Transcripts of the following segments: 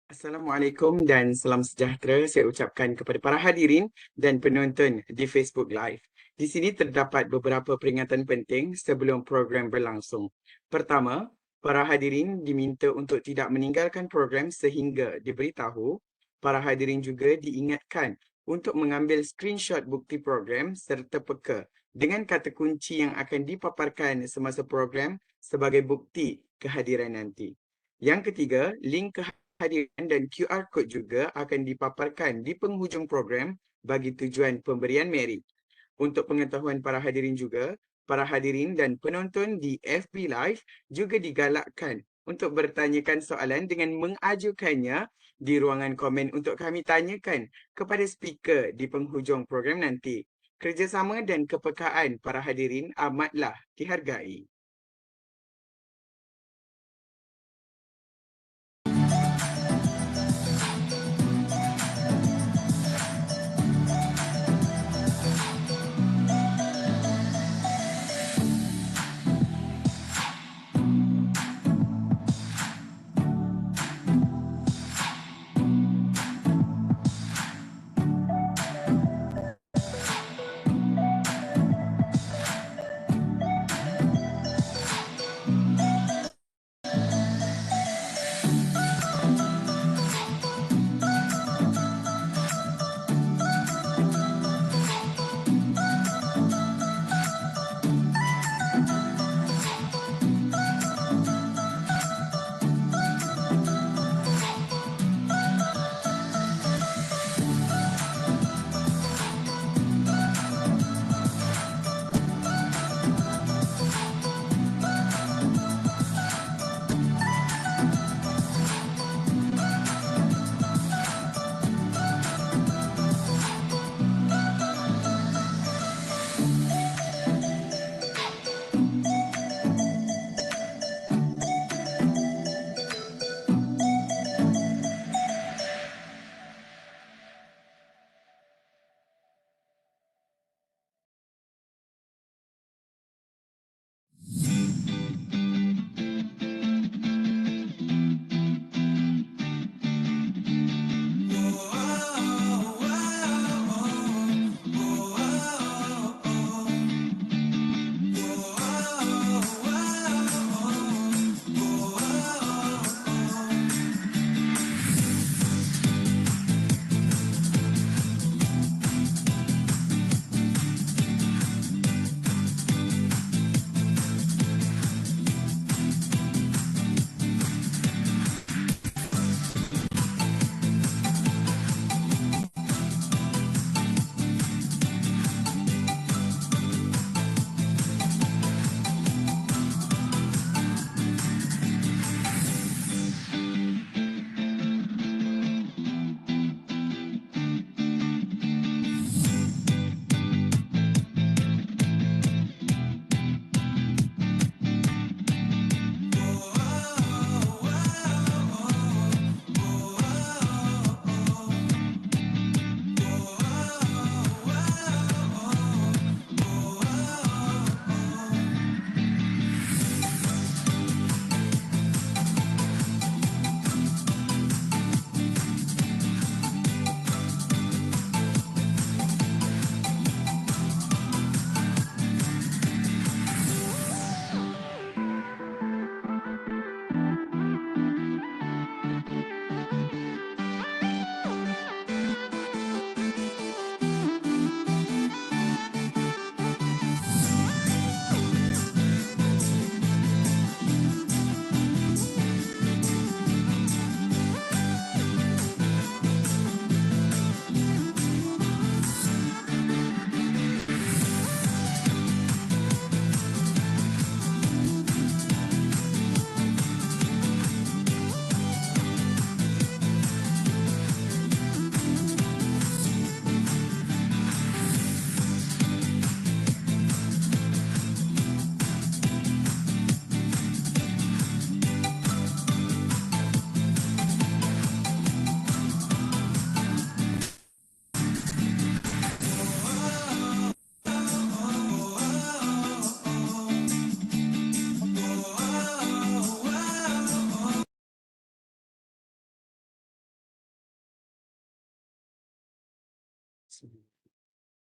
Assalamualaikum dan salam sejahtera saya ucapkan kepada para hadirin dan penonton di Facebook Live. Di sini terdapat beberapa peringatan penting sebelum program berlangsung. Pertama, para hadirin diminta untuk tidak meninggalkan program sehingga diberitahu. Para hadirin juga diingatkan untuk mengambil screenshot bukti program serta peka dengan kata kunci yang akan dipaparkan semasa program sebagai bukti kehadiran nanti. Yang ketiga, link kehadiran dan QR Code juga akan dipaparkan di penghujung program bagi tujuan pemberian merit. Untuk pengetahuan para hadirin juga, para hadirin dan penonton di FB Live juga digalakkan untuk bertanyakan soalan dengan mengajukannya di ruangan komen untuk kami tanyakan kepada speaker di penghujung program nanti. Kerjasama dan kepekaan para hadirin amatlah dihargai.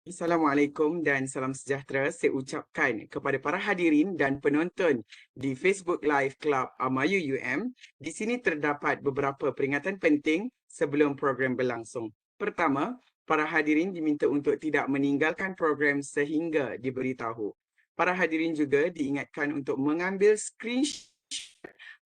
Assalamualaikum dan salam sejahtera saya ucapkan kepada para hadirin dan penonton di Facebook Live Club Amayu UM. Di sini terdapat beberapa peringatan penting sebelum program berlangsung. Pertama, para hadirin diminta untuk tidak meninggalkan program sehingga diberitahu. Para hadirin juga diingatkan untuk mengambil screenshot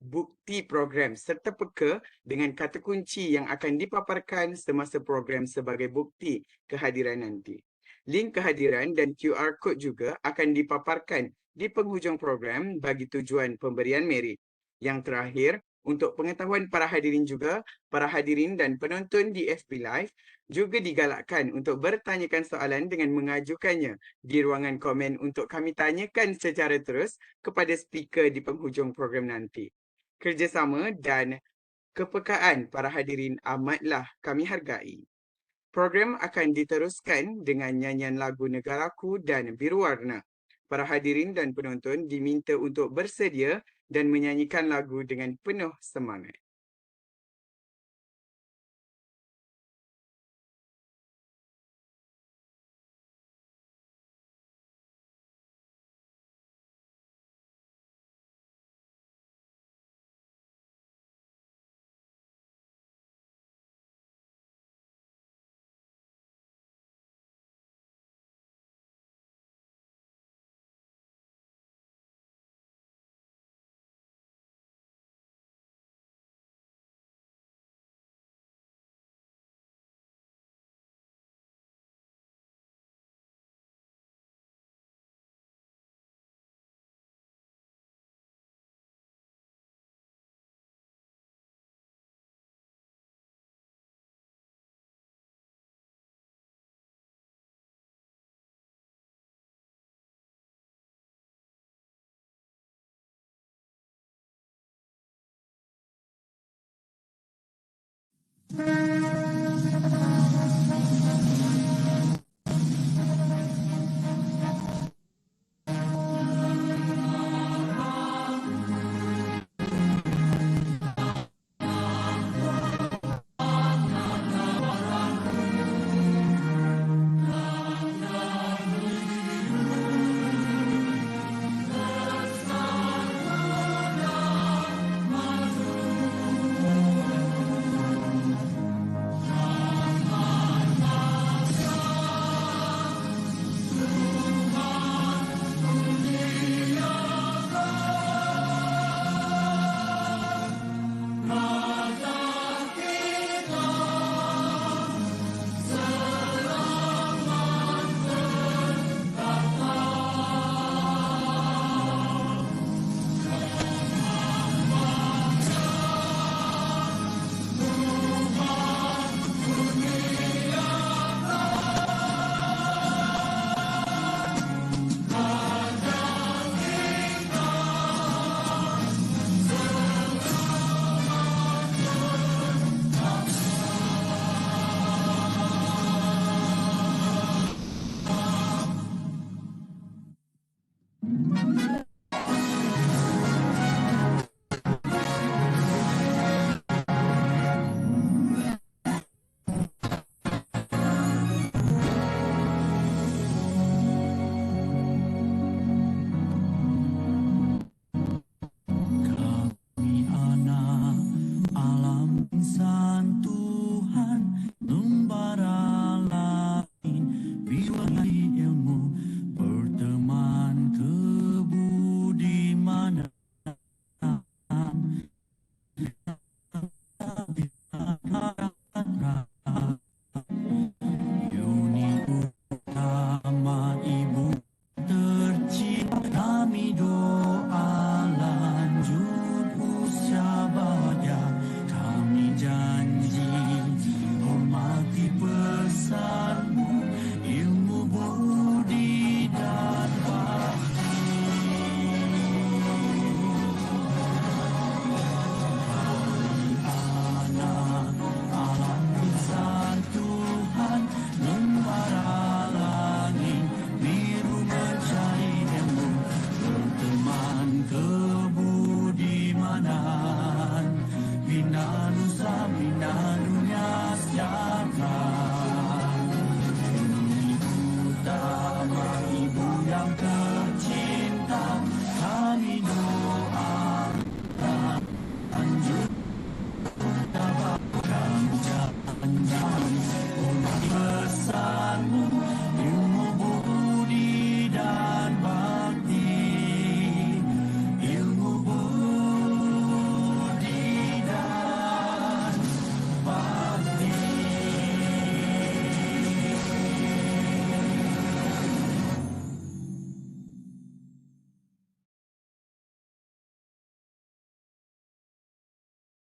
bukti program serta peka dengan kata kunci yang akan dipaparkan semasa program sebagai bukti kehadiran nanti. Link kehadiran dan QR Code juga akan dipaparkan di penghujung program bagi tujuan pemberian merit. Yang terakhir, untuk pengetahuan para hadirin juga, para hadirin dan penonton di FB Live juga digalakkan untuk bertanyakan soalan dengan mengajukannya di ruangan komen untuk kami tanyakan secara terus kepada speaker di penghujung program nanti. Kerjasama dan kepekaan para hadirin amatlah kami hargai. Program akan diteruskan dengan nyanyian lagu Negaraku dan Biru Warna. Para hadirin dan penonton diminta untuk bersedia dan menyanyikan lagu dengan penuh semangat.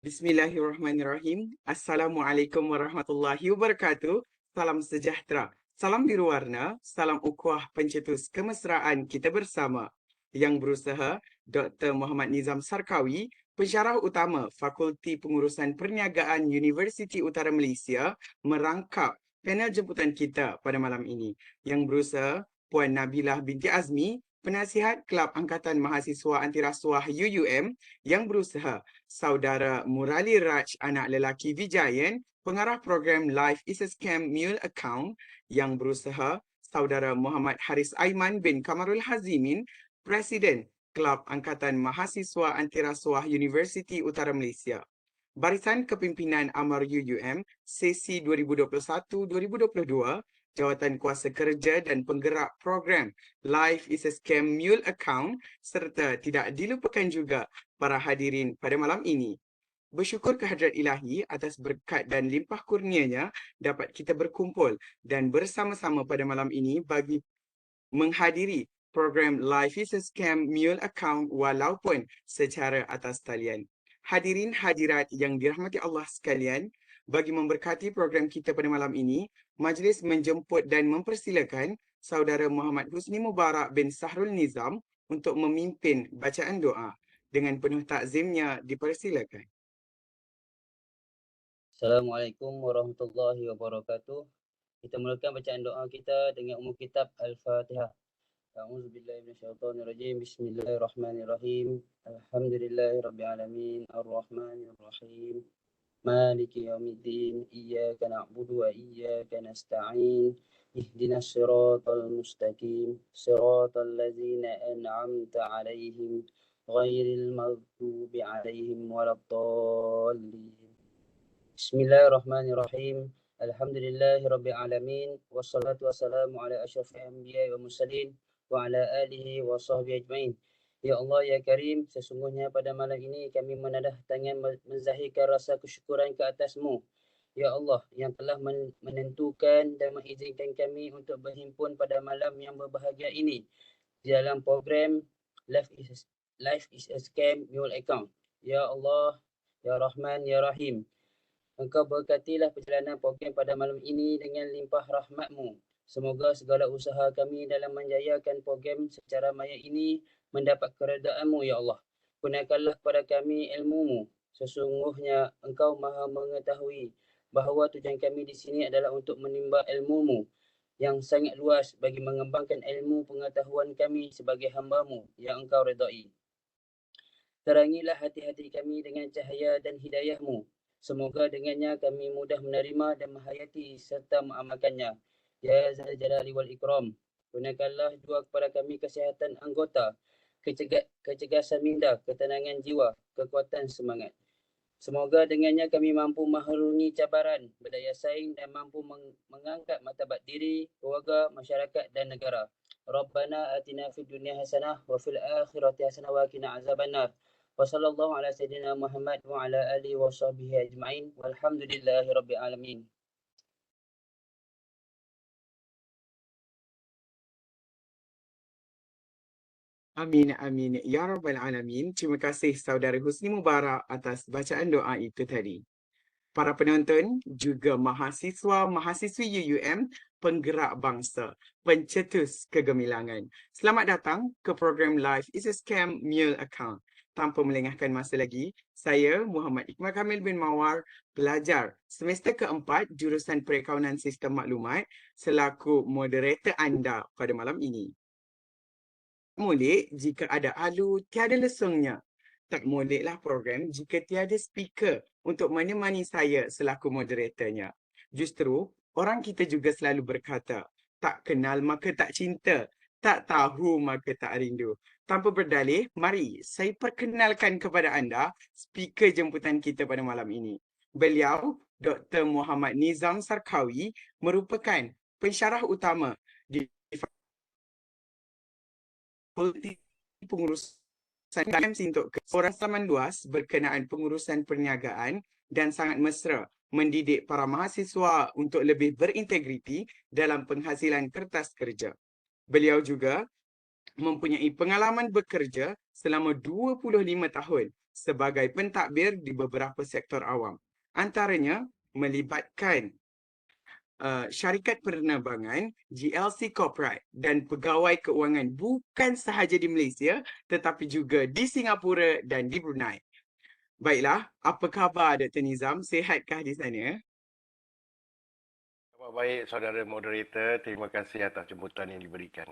Bismillahirrahmanirrahim. Assalamualaikum warahmatullahi wabarakatuh. Salam sejahtera, salam biru warna, salam ukhuwah pencetus kemesraan kita bersama. Yang berusaha Dr. Muhammad Nizam Sarkawi, pensyarah utama Fakulti Pengurusan Perniagaan Universiti Utara Malaysia, merangkap panel jemputan kita pada malam ini. Yang berusaha Puan Nabilah binti Azmi, penasihat Kelab Angkatan Mahasiswa Antirasuah UUM. Yang berusaha Saudara Murali Raj anak lelaki Vijayan, pengarah program Life is a Scam Mule Account. Yang berusaha Saudara Muhammad Haris Aiman bin Kamarul Hazimin, Presiden Kelab Angkatan Mahasiswa Antirasuah Universiti Utara Malaysia. Barisan Kepimpinan Amar UUM, sesi 2021-2022, Jawatan Kuasa Kerja dan Penggerak Program Life is a Scam Mule Account, serta tidak dilupakan juga para hadirin pada malam ini. Bersyukur kehadrat Ilahi atas berkat dan limpah kurnianya dapat kita berkumpul dan bersama-sama pada malam ini bagi menghadiri program Life is a Scam Mule Account walaupun secara atas talian. Hadirin hadirat yang dirahmati Allah sekalian, bagi memberkati program kita pada malam ini, majlis menjemput dan mempersilakan Saudara Muhammad Husni Mubarak bin Sahrul Nizam untuk memimpin bacaan doa. Dengan penuh takzimnya dipersilakan. Assalamualaikum warahmatullahi wabarakatuh. Kita mulakan bacaan doa kita dengan umum kitab Al-Fatihah. A'udzubillahi minasyaitonirrajim. Bismillahirrahmanirrahim. Alhamdulillahirabbil alamin. Arrahmanirrahim. Maliki yaumiddin. Iyyaka na'budu wa iyyaka nasta'in. Ihdinas siratal mustaqim. Siratal ladzina an'amta 'alaihim ghairil maghdubi 'alaihim waladdallin. Bismillahirrahmanirrahim. Alhamdulillahirabbil alamin wassalatu wassalamu ala asyrafil anbiya'i wal mursalin wa ala alihi wa sahbihi ajmain. Ya Allah ya Karim, sesungguhnya pada malam ini kami menadah tangan menzahirkan rasa kesyukuran ke atas-Mu. Ya Allah yang telah menentukan dan mengizinkan kami untuk berhimpun pada malam yang berbahagia ini di dalam program Life is a Scam Mule Account. Ya Allah, Ya Rahman, Ya Rahim. Engkau berkatilah perjalanan program pada malam ini dengan limpah rahmat-Mu. Semoga segala usaha kami dalam menjayakan program secara maya ini mendapat keredaan-Mu, Ya Allah. Kurniakanlah kepada kami ilmu-Mu. Sesungguhnya Engkau maha mengetahui bahawa tujuan kami di sini adalah untuk menimba ilmu-Mu yang sangat luas bagi mengembangkan ilmu pengetahuan kami sebagai hamba-Mu yang Engkau redai. Terangilah hati-hati kami dengan cahaya dan hidayah-Mu. Semoga dengannya kami mudah menerima dan menghayati serta mengamalkannya. Ya Zal Jalali wal Ikram. Gunakanlah dua kepada kami kesihatan anggota, kecergasan minda, ketenangan jiwa, kekuatan semangat. Semoga dengannya kami mampu mengharungi cabaran, berdaya saing dan mampu mengangkat martabat diri, keluarga, masyarakat dan negara. Rabbana atina fid dunya hasanah wa fil akhirati hasanah wa qina azabannar. Wa sallallahu ala sayyidina Muhammad wa ala alihi wa sahbihi ajma'in. Walhamdulillahi rabbil alamin. Amin, amin. Ya Rabbal Alamin. Terima kasih Saudara Husni Mubarak atas bacaan doa itu tadi. Para penonton, juga mahasiswa-mahasiswi UUM, penggerak bangsa, pencetus kegemilangan. Selamat datang ke program Life is a Scam Mule Account. Tanpa melengahkan masa lagi, saya Muhammad Iqmal Kamil bin Mawar, pelajar semester keempat jurusan Perakaunan Sistem Maklumat, selaku moderator anda pada malam ini. Molek jika ada alu, tiada lesungnya. Tak moleklah program jika tiada speaker untuk menemani saya selaku moderatornya. Justru, orang kita juga selalu berkata, tak kenal maka tak cinta, tak tahu maka tak rindu. Tanpa berdalih, mari saya perkenalkan kepada anda speaker jemputan kita pada malam ini. Beliau, Dr. Muhammad Nizam Sarkawi, merupakan pensyarah utama di Fakulti Pengurusan untuk orang pengalaman luas berkenaan pengurusan perniagaan dan sangat mesra mendidik para mahasiswa untuk lebih berintegriti dalam penghasilan kertas kerja. Beliau juga mempunyai pengalaman bekerja selama 25 tahun sebagai pentadbir di beberapa sektor awam. Antaranya melibatkan syarikat penerbangan, GLC Corporate dan pegawai keuangan bukan sahaja di Malaysia tetapi juga di Singapura dan di Brunei. Baiklah, apa khabar Dr. Nizam? Sihatkah di sana? Khabar baik, saudara moderator. Terima kasih atas jemputan yang diberikan.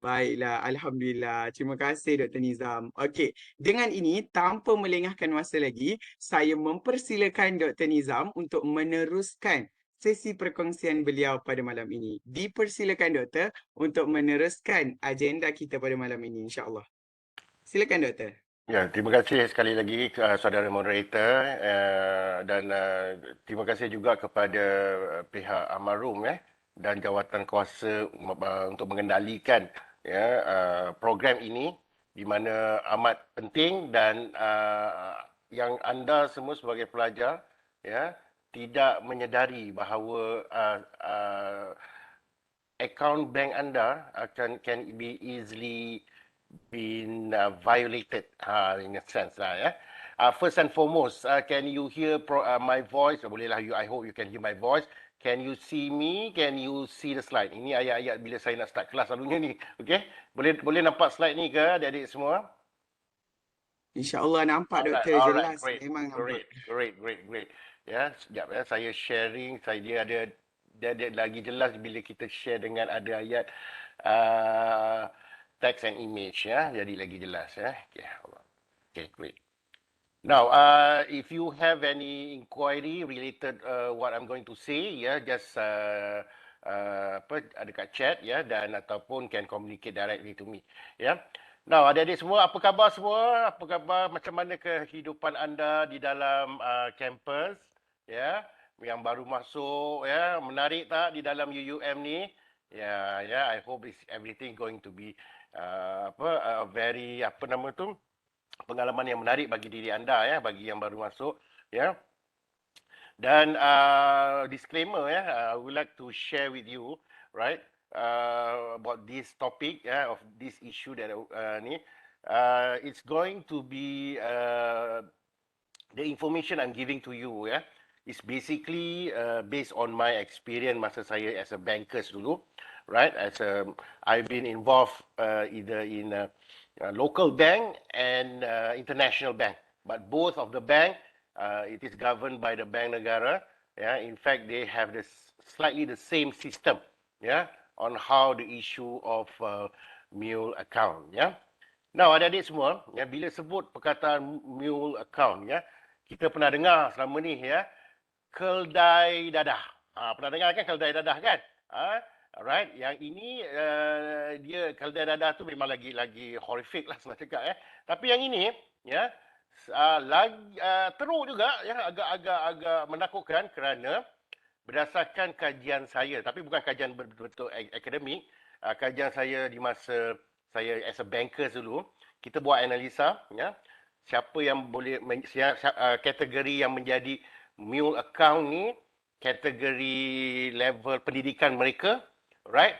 Baiklah, Alhamdulillah. Terima kasih Dr. Nizam. Okey, dengan ini tanpa melengahkan masa lagi, saya mempersilakan Dr. Nizam untuk meneruskan sesi perkongsian beliau pada malam ini. Dipersilakan Doktor untuk meneruskan agenda kita pada malam ini, insya-Allah. Silakan Doktor. Ya, terima kasih sekali lagi saudara moderator dan terima kasih juga kepada pihak Amarum dan jawatan kuasa untuk mengendalikan program ini di mana amat penting dan yang anda semua sebagai pelajar tidak menyedari bahawa akaun bank anda can be easily been violated in a sense lah. First and foremost, can you hear my voice? Bolehlah, I hope you can hear my voice. Can you see me? Can you see the slide? Ini ayat-ayat bila saya nak start kelas selalunya ni. Okay? Boleh nampak slide ni ke adik-adik semua? InsyaAllah nampak Doktor, Alright, jelas. great, Memang nampak. great. Ya, sekejap saya sharing. Dia ada lagi jelas bila kita share dengan ada ayat text and image jadi lagi jelas Okay, great. Now, if you have any inquiry related what I'm going to say, just ada kat chat dan ataupun can communicate directly to me. Now, adik-adik semua, apa khabar semua? Apa khabar? Macam mana kehidupan anda di dalam kampus? Yang baru masuk, menarik tak di dalam UUM ni? I hope everything going to be very pengalaman yang menarik bagi diri anda bagi yang baru masuk dan disclaimer I would like to share with you right about this topic of this issue that it's going to be the information I'm giving to you is basically based on my experience masa saya as a bankers dulu, right? I've been involved either in a local bank and international bank, but both of the bank it is governed by the Bank Negara. In fact, they have slightly the same system, on how the issue of mule account, Now, adik-adik semua, bila sebut perkataan mule account, kita pernah dengar selama ni, keldai dadah. Pernah dengar kan keldai dadah kan? Alright, yang ini dia keldai dadah tu memang lagi horrific lah senang cakap Tapi yang ini teruk juga agak menakutkan kerana berdasarkan kajian saya, tapi bukan kajian betul-betul akademik, kajian saya di masa saya as a banker dulu, kita buat analisa siapa yang boleh kategori yang menjadi mule account ni, kategori level pendidikan mereka, right?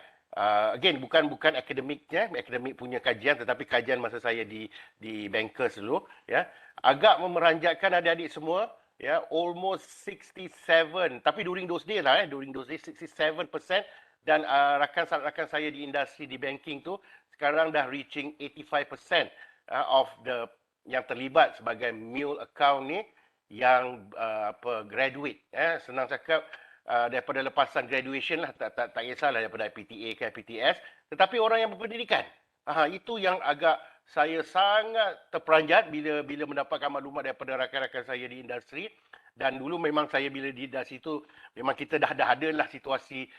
Again, bukan akademiknya, akademik punya kajian, tetapi kajian masa saya di bankers dulu, agak memeranjatkan adik-adik semua, almost 67, tapi during those days 67%, dan rakan saya di industri di banking tu sekarang dah reaching 85% of the yang terlibat sebagai mule account ni yang graduate senang cakap daripada lepasan graduation lah, tak kisahlah daripada PTA ke PTS, tetapi orang yang berpendidikan. Itu yang agak saya sangat terperanjat bila mendapatkan maklumat daripada rakan-rakan saya di industri. Dan dulu memang saya bila di industri itu memang kita dah ada lah situasi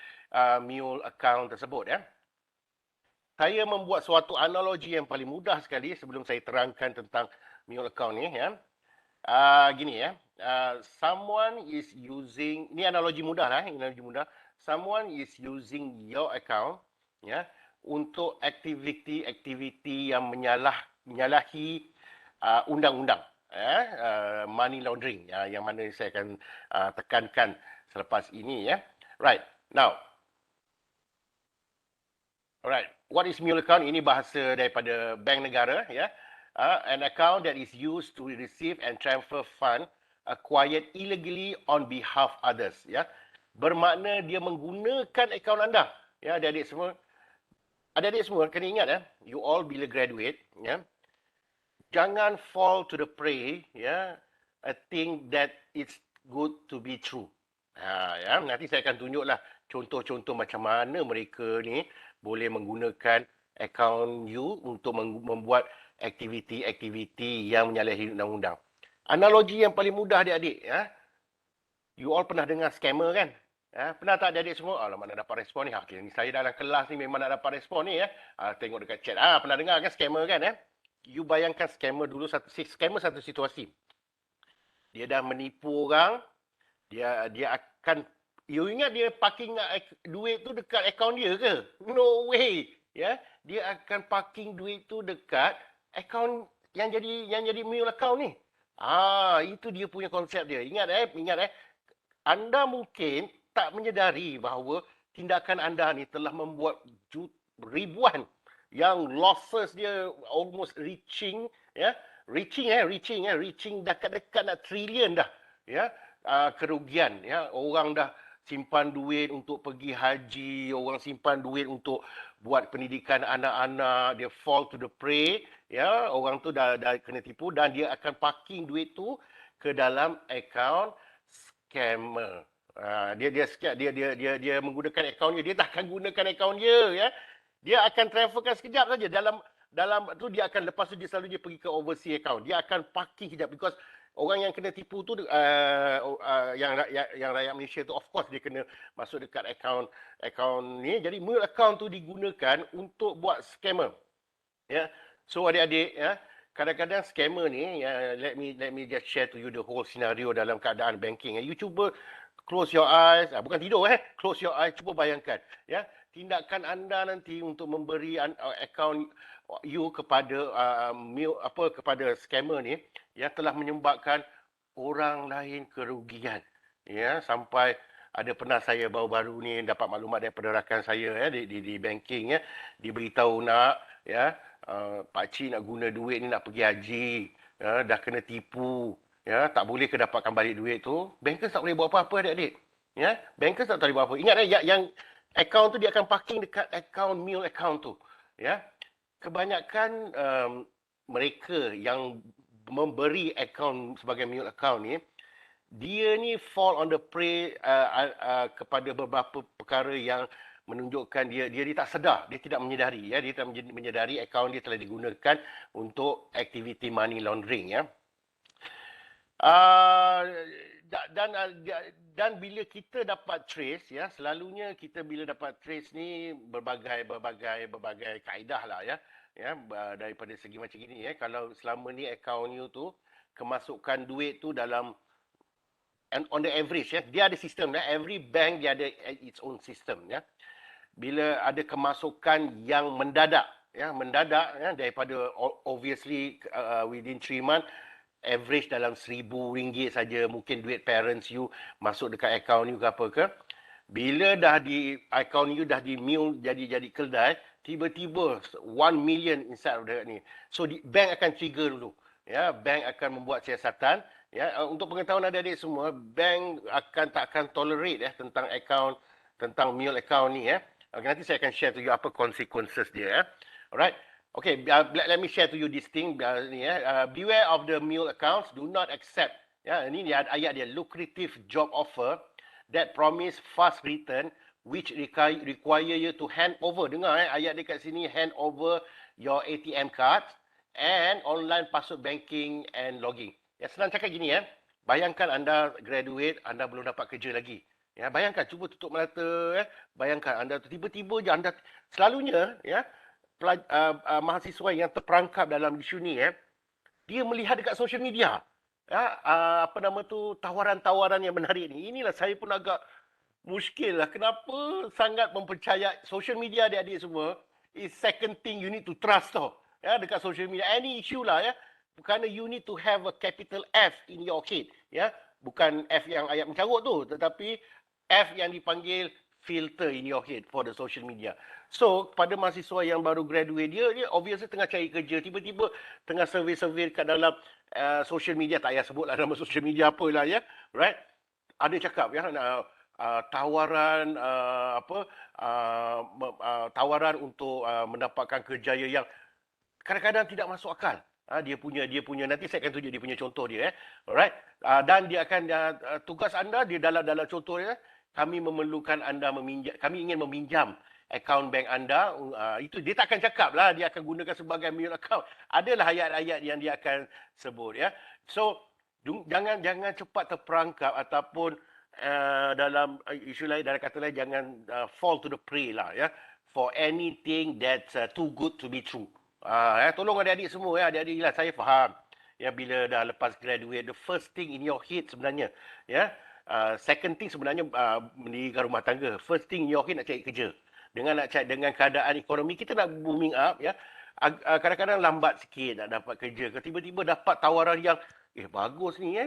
mule account tersebut Saya membuat suatu analogi yang paling mudah sekali sebelum saya terangkan tentang mule account ni gini someone is using, ni analogi mudah someone is using your account untuk aktiviti yang menyalahi undang-undang money laundering yang mana saya akan tekankan selepas ini right. Now, Alright. What is mule account? Ini bahasa daripada bank negara, ya. An account that is used to receive and transfer fund acquired illegally on behalf others, ya. Bermakna dia menggunakan akaun anda. Ya, adik-adik semua. Adik-adik semua kena ingat, ya. You all bila graduate, ya. Jangan fall to the prey, ya. A thing that it's good to be true. Ya, nanti saya akan tunjuklah contoh-contoh macam mana mereka ni boleh menggunakan akaun you untuk membuat aktiviti-aktiviti yang menyalahi undang-undang. Analogi yang paling mudah adik-adik, ya. You all pernah dengar scammer kan? Pernah tak adik-adik semua? Alamak, nak dapat respon ni. Okay, ni saya dalam kelas ni memang nak dapat respon ni, ya. Tengok dekat chat. Pernah dengar kan scammer kan? You bayangkan scammer dulu, satu situasi. Dia dah menipu orang, dia akan, you ingat dia parking duit tu dekat akaun dia ke? No way. Ya, dia akan parking duit tu dekat akaun yang jadi mule account ni. Itu dia punya konsep dia. Ingat anda mungkin tak menyedari bahawa tindakan anda ni telah membuat ribuan yang losses dia almost reaching dekat-dekat nak trilion dah, ya. Kerugian, ya. Orang dah simpan duit untuk pergi haji, orang simpan duit untuk buat pendidikan anak-anak, dia fall to the prey, ya. Orang tu dah kena tipu dan dia akan parking duit tu ke dalam akaun scammer. Dia menggunakan akaun dia tak akan gunakan akaun dia, ya. Dia akan transferkan sekejap saja dalam tu dia akan, lepas tu dia selalu pergi ke overseas account. Dia akan parking sekejap because orang yang kena tipu tu yang rakyat Malaysia tu, of course dia kena masuk dekat akaun ni. Jadi mule account tu digunakan untuk buat scammer. Ya. So adik-adik, ya, kadang-kadang scammer ni, ya, let me just share to you the whole scenario dalam keadaan banking. You cuba close your eyes, bukan tidur, close your eyes, cuba bayangkan, ya, tindakan anda nanti untuk memberi akaun you kepada kepada scammer ni, yang telah menyebabkan orang lain kerugian, ya. Sampai ada pernah saya baru-baru ni dapat maklumat daripada rakan saya, di banking, ya, diberitahu nak, ya, pakcik nak guna duit ni nak pergi haji, ya, dah kena tipu, ya, tak boleh ke dapatkan balik duit tu. Bankers tak boleh buat apa-apa adik-adik, ya. Bankers tak boleh buat apa. Ingat, yang akaun tu dia akan parking dekat akaun mule account tu, ya. Kebanyakan mereka yang memberi akaun sebagai mule account ni, dia ni fall on the prey kepada beberapa perkara yang menunjukkan dia tak sedar, dia tidak menyedari, ya, dia tidak menyedari akaun dia telah digunakan untuk aktiviti money laundering, ya. Dan bila kita dapat trace, ya, selalunya kita bila dapat trace ni berbagai kaedah lah, ya, daripada segi macam gini, ya. Kalau selama ni akaun you tu kemasukan duit tu dalam, and on the average, ya, dia ada sistem, ya. Every bank dia ada its own system, ya. Bila ada kemasukan yang mendadak, ya, daripada obviously within 3 months, average dalam RM1,000 saja mungkin duit parents you masuk dekat akaun you ke apa ke. Bila dah di akaun you dah di mule jadi kedai, tiba-tiba 1 million inside of that ni. So bank akan trigger dulu, ya. Bank akan membuat siasatan, ya. Untuk pengetahuan adik-adik semua, bank tak akan tolerate, ya, tentang mule account ni, ya. Okay, nanti saya akan share to you apa consequences dia, ya. Alright. Okay, let me share to you this thing. Beware of the mule accounts. Do not accept. Ya, ini dia ayat dia. Lucrative job offer that promise fast return, which require you to hand over. Dengar, ayat dia kat sini, hand over your ATM card and online password banking and logging. Ya, senang cakap gini, ya. Bayangkan anda graduate, anda belum dapat kerja lagi. Ya, bayangkan, cuba tutup mata, ya. Bayangkan anda tiba-tiba je anda, selalunya, ya, mahasiswa yang terperangkap dalam isu ni, dia melihat dekat social media, ya, tawaran-tawaran yang menarik ni. Inilah saya pun agak muskil lah. Kenapa sangat mempercayai social media, adik-adik semua, is second thing you need to trust tau, ya, dekat social media. Any issue lah, ya, kerana you need to have a capital F in your head, ya. Bukan F yang ayat mencarut tu, tetapi F yang dipanggil filter in your head for the social media. So, pada mahasiswa yang baru graduate, dia obviously tengah cari kerja, tiba-tiba tengah survey-survey kat dalam social media, tak payah sebutlah nama social media apa lah ya, right? Ada cakap ya, tawaran tawaran untuk mendapatkan kerjaya yang kadang-kadang tidak masuk akal. Dia punya nanti saya akan tunjuk dia punya contoh dia, alright. Dan dia akan tugas anda di dalam contoh dia, kami memerlukan anda kami ingin meminjam akaun bank anda. Itu dia tak akan cakap lah dia akan gunakan sebagai mule account. Adalah ayat-ayat yang dia akan sebut ya. So jangan cepat terperangkap ataupun dalam isu lain, dalam kata lain, jangan fall to the prey lah ya, for anything that's too good to be true. Tolong adik-adik semua ya, adik-adik lah, saya faham ya, bila dah lepas graduate, the first thing in your head sebenarnya ya, second thing sebenarnya mendirikan rumah tangga, first thing in your head nak cari kerja. Dengan keadaan ekonomi kita nak booming up ya, kadang-kadang lambat sikit nak dapat kerja, tiba-tiba dapat tawaran yang bagus ni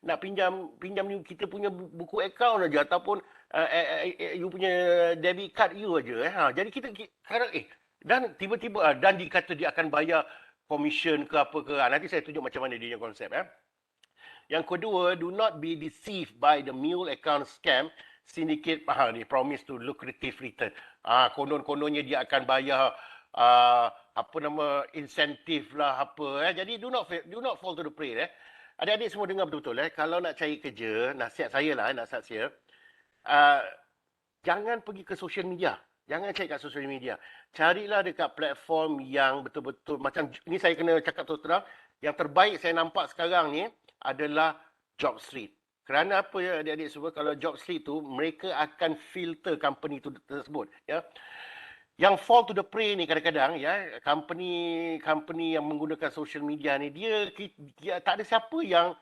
nak pinjam ni kita punya buku akaun aja ataupun you punya debit card you aja jadi kita kadang dan tiba-tiba dan dikata dia akan bayar commission ke apa ke. Nanti saya tunjuk macam mana dia punya konsep Yang kedua, do not be deceived by the mule account scam syndicate. They promise to lucrative return. Konon-kononnya dia akan bayar insentif lah apa. Jadi do not fall to the prey. Adik-adik semua dengar betul-betul. Kalau nak cari kerja, nasihat saya jangan pergi ke social media. Jangan cari kat social media. Carilah dekat platform yang betul-betul, macam ni saya kena cakap terus terang, yang terbaik saya nampak sekarang ni adalah JobStreet. Kerana apa ya adik-adik semua, kalau JobStreet tu mereka akan filter company tu tersebut ya. Yang fall to the prey ni kadang-kadang ya, company yang menggunakan social media ni dia tak ada siapa yang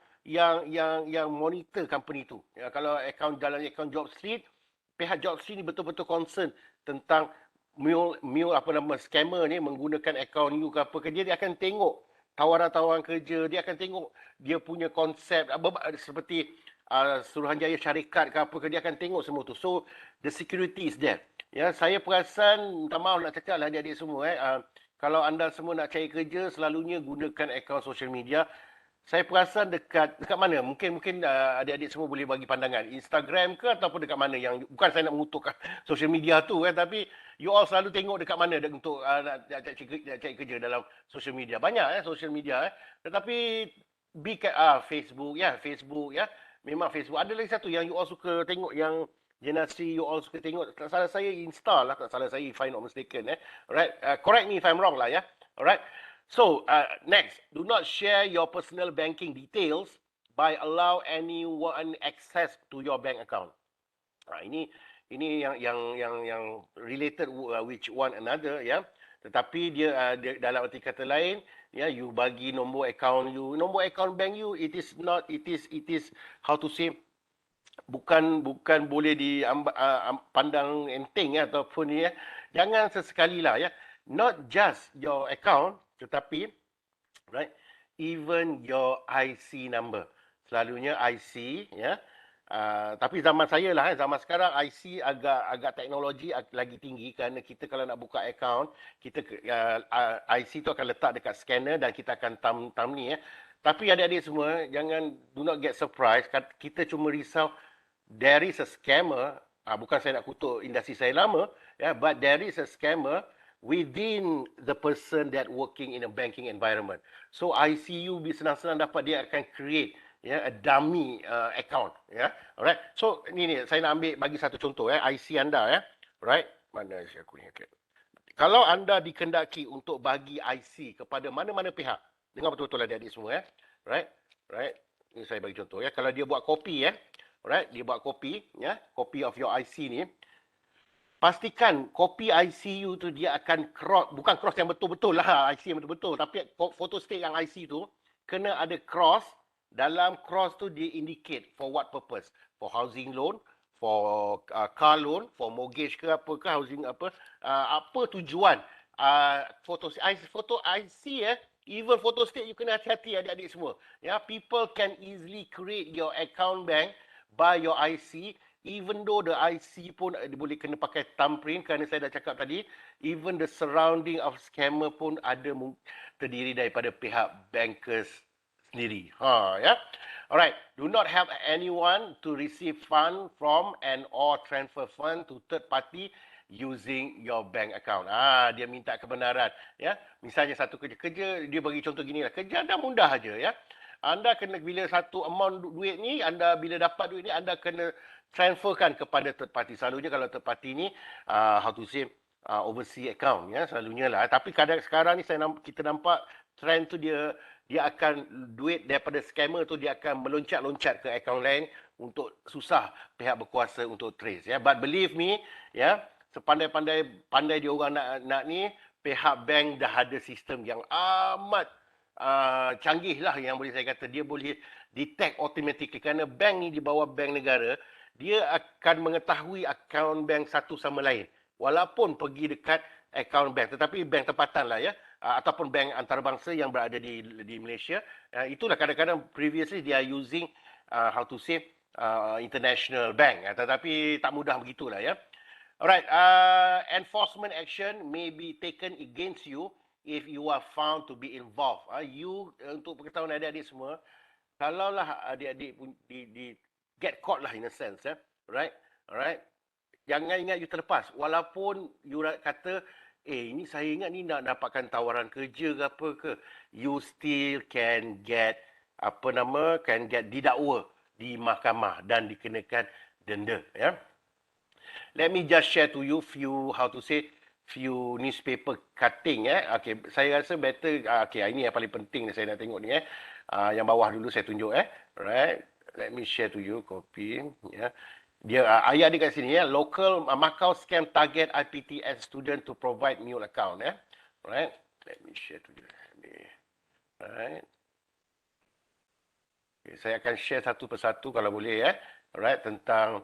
monitor company tu. Ya, kalau dalam akaun JobStreet, pihak JobStreet ni betul-betul concern tentang mule scammer ni menggunakan akaun you ke apa ke, dia akan tengok tawaran-tawaran kerja, dia akan tengok dia punya konsep seperti Suruhanjaya syarikat ke apa ke, dia akan tengok semua tu. So the security is there. Ya, saya perasan, minta maaf nak cakap lah adik-adik semua kalau anda semua nak cari kerja, selalunya gunakan akaun social media. Saya perasan dekat mana? Mungkin adik-adik semua boleh bagi pandangan. Instagram ke ataupun dekat mana yang, bukan saya nak mengutukkan social media tu tapi you all selalu tengok dekat mana untuk nak cari kerja dalam social media. Banyak social media tetapi Facebook ya. Memang Facebook. Ada lagi satu yang you all suka tengok, yang generasi you all suka tengok. Tak salah saya install lah, tak salah saya if I'm not mistaken Alright, correct me if I'm wrong lah ya. Alright. So, next, do not share your personal banking details by allow anyone access to your bank account. Ini yang related with one another ya. Tetapi dia dalam arti kata lain ya, you bagi nombor account bank you, it is how to say, bukan boleh pandang enteng ataupun ni Jangan sesekali lah ya. Not just your account, tetapi right, even your IC number. Selalunya IC ya. Tapi zaman saya lah, zaman sekarang IC agak teknologi lagi tinggi, kerana kita kalau nak buka account, kita IC tu akan letak dekat scanner dan kita akan thumb ni Tapi adik-adik semua, do not get surprised. Kita cuma risau, there is a scammer, bukan saya nak kutuk industri saya lama but there is a scammer within the person that working in a banking environment. So ICU senang-senang dapat, dia akan create a dummy account alright. So ni saya nak ambil bagi satu contoh IC anda right, mana aku ni Kalau anda dikendaki untuk bagi IC kepada mana-mana pihak, dengar betul-betul adik-adik semua right, ni saya bagi contoh kalau dia buat kopi right, dia buat kopi copy of your IC ni, pastikan kopi ICU tu dia akan bukan cross yang betul-betul lah, IC yang betul-betul, tapi photo state yang IC tu kena ada cross. Dalam cross tu dia indicate for what purpose, for housing loan, for car loan, for mortgage ke apa ke, housing apa tujuan. Photo IC even photo state you kena hati-hati adik-adik semua. People can easily create your account bank by your IC even though the IC pun boleh kena pakai thumbprint, kerana saya dah cakap tadi, even the surrounding of scammer pun ada terdiri daripada pihak bankers sendiri. Ya. Alright, do not help anyone to receive fund from and or transfer fund to third party using your bank account. Dia minta kebenaran, ya. Misalnya satu kerja, dia bagi contoh gini lah. Kerja anda mudah aja, ya. Anda kena bila satu amount duit ni, anda bila dapat duit ni, anda kena transferkan kepada third party. Selalunya kalau third party ni, how to say, overseas account, ya, selalunya lah. Tapi kadang sekarang ni kita nampak trend tu dia akan duit daripada scammer tu dia akan meloncat-loncat ke akaun lain untuk susah pihak berkuasa untuk trace, ya. But believe me, ya, sepandai-pandai dia orang nak ni, pihak bank dah ada sistem yang amat canggih lah, yang boleh saya kata. Dia boleh detect automatically, kerana bank ni di bawah bank negara, dia akan mengetahui akaun bank satu sama lain walaupun pergi dekat akaun bank, tetapi bank tempatan lah, ya, ataupun bank antarabangsa yang berada di Malaysia. Itulah kadang-kadang previously they are using how to say international bank, tetapi tak mudah begitulah, ya. Alright, enforcement action may be taken against you if you are found to be involved. Untuk pengetahuan adik-adik semua, kalaulah adik-adik di get caught lah in a sense, ya. Alright. Jangan ingat you terlepas. Walaupun you kata, ini saya ingat ni nak dapatkan tawaran kerja ke apa ke, you still can get didakwa di mahkamah dan dikenakan denda, ya. Let me just share to you few newspaper cutting, Okay, saya rasa better, ini yang paling penting saya nak tengok ni, yang bawah dulu saya tunjuk, Right. Let me share to you, copy, ya. Dia ayat dia kat sini, local Macau scam target IPTS student to provide mule account, Right. Let me share to you. Right. Okay, saya akan share satu persatu kalau boleh, Right, tentang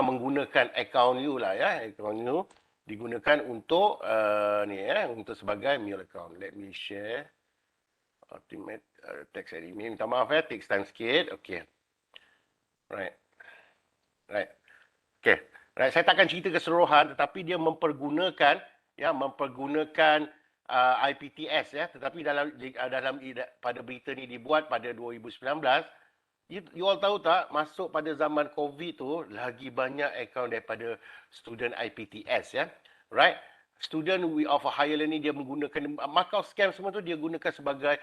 menggunakan account you lah, account you digunakan untuk untuk sebagai mule account. Let me share ultimate text edit. Minta maaf, takes time sikit. Okay. Right. Okay. Right, saya takkan cerita keseluruhan, tetapi dia mempergunakan IPTS, tetapi pada berita ni dibuat pada 2019. You all tahu tak, masuk pada zaman COVID tu, lagi banyak akaun daripada student IPTS, Right? Student of a higher learning, dia menggunakan Macau scam semua tu, dia gunakan sebagai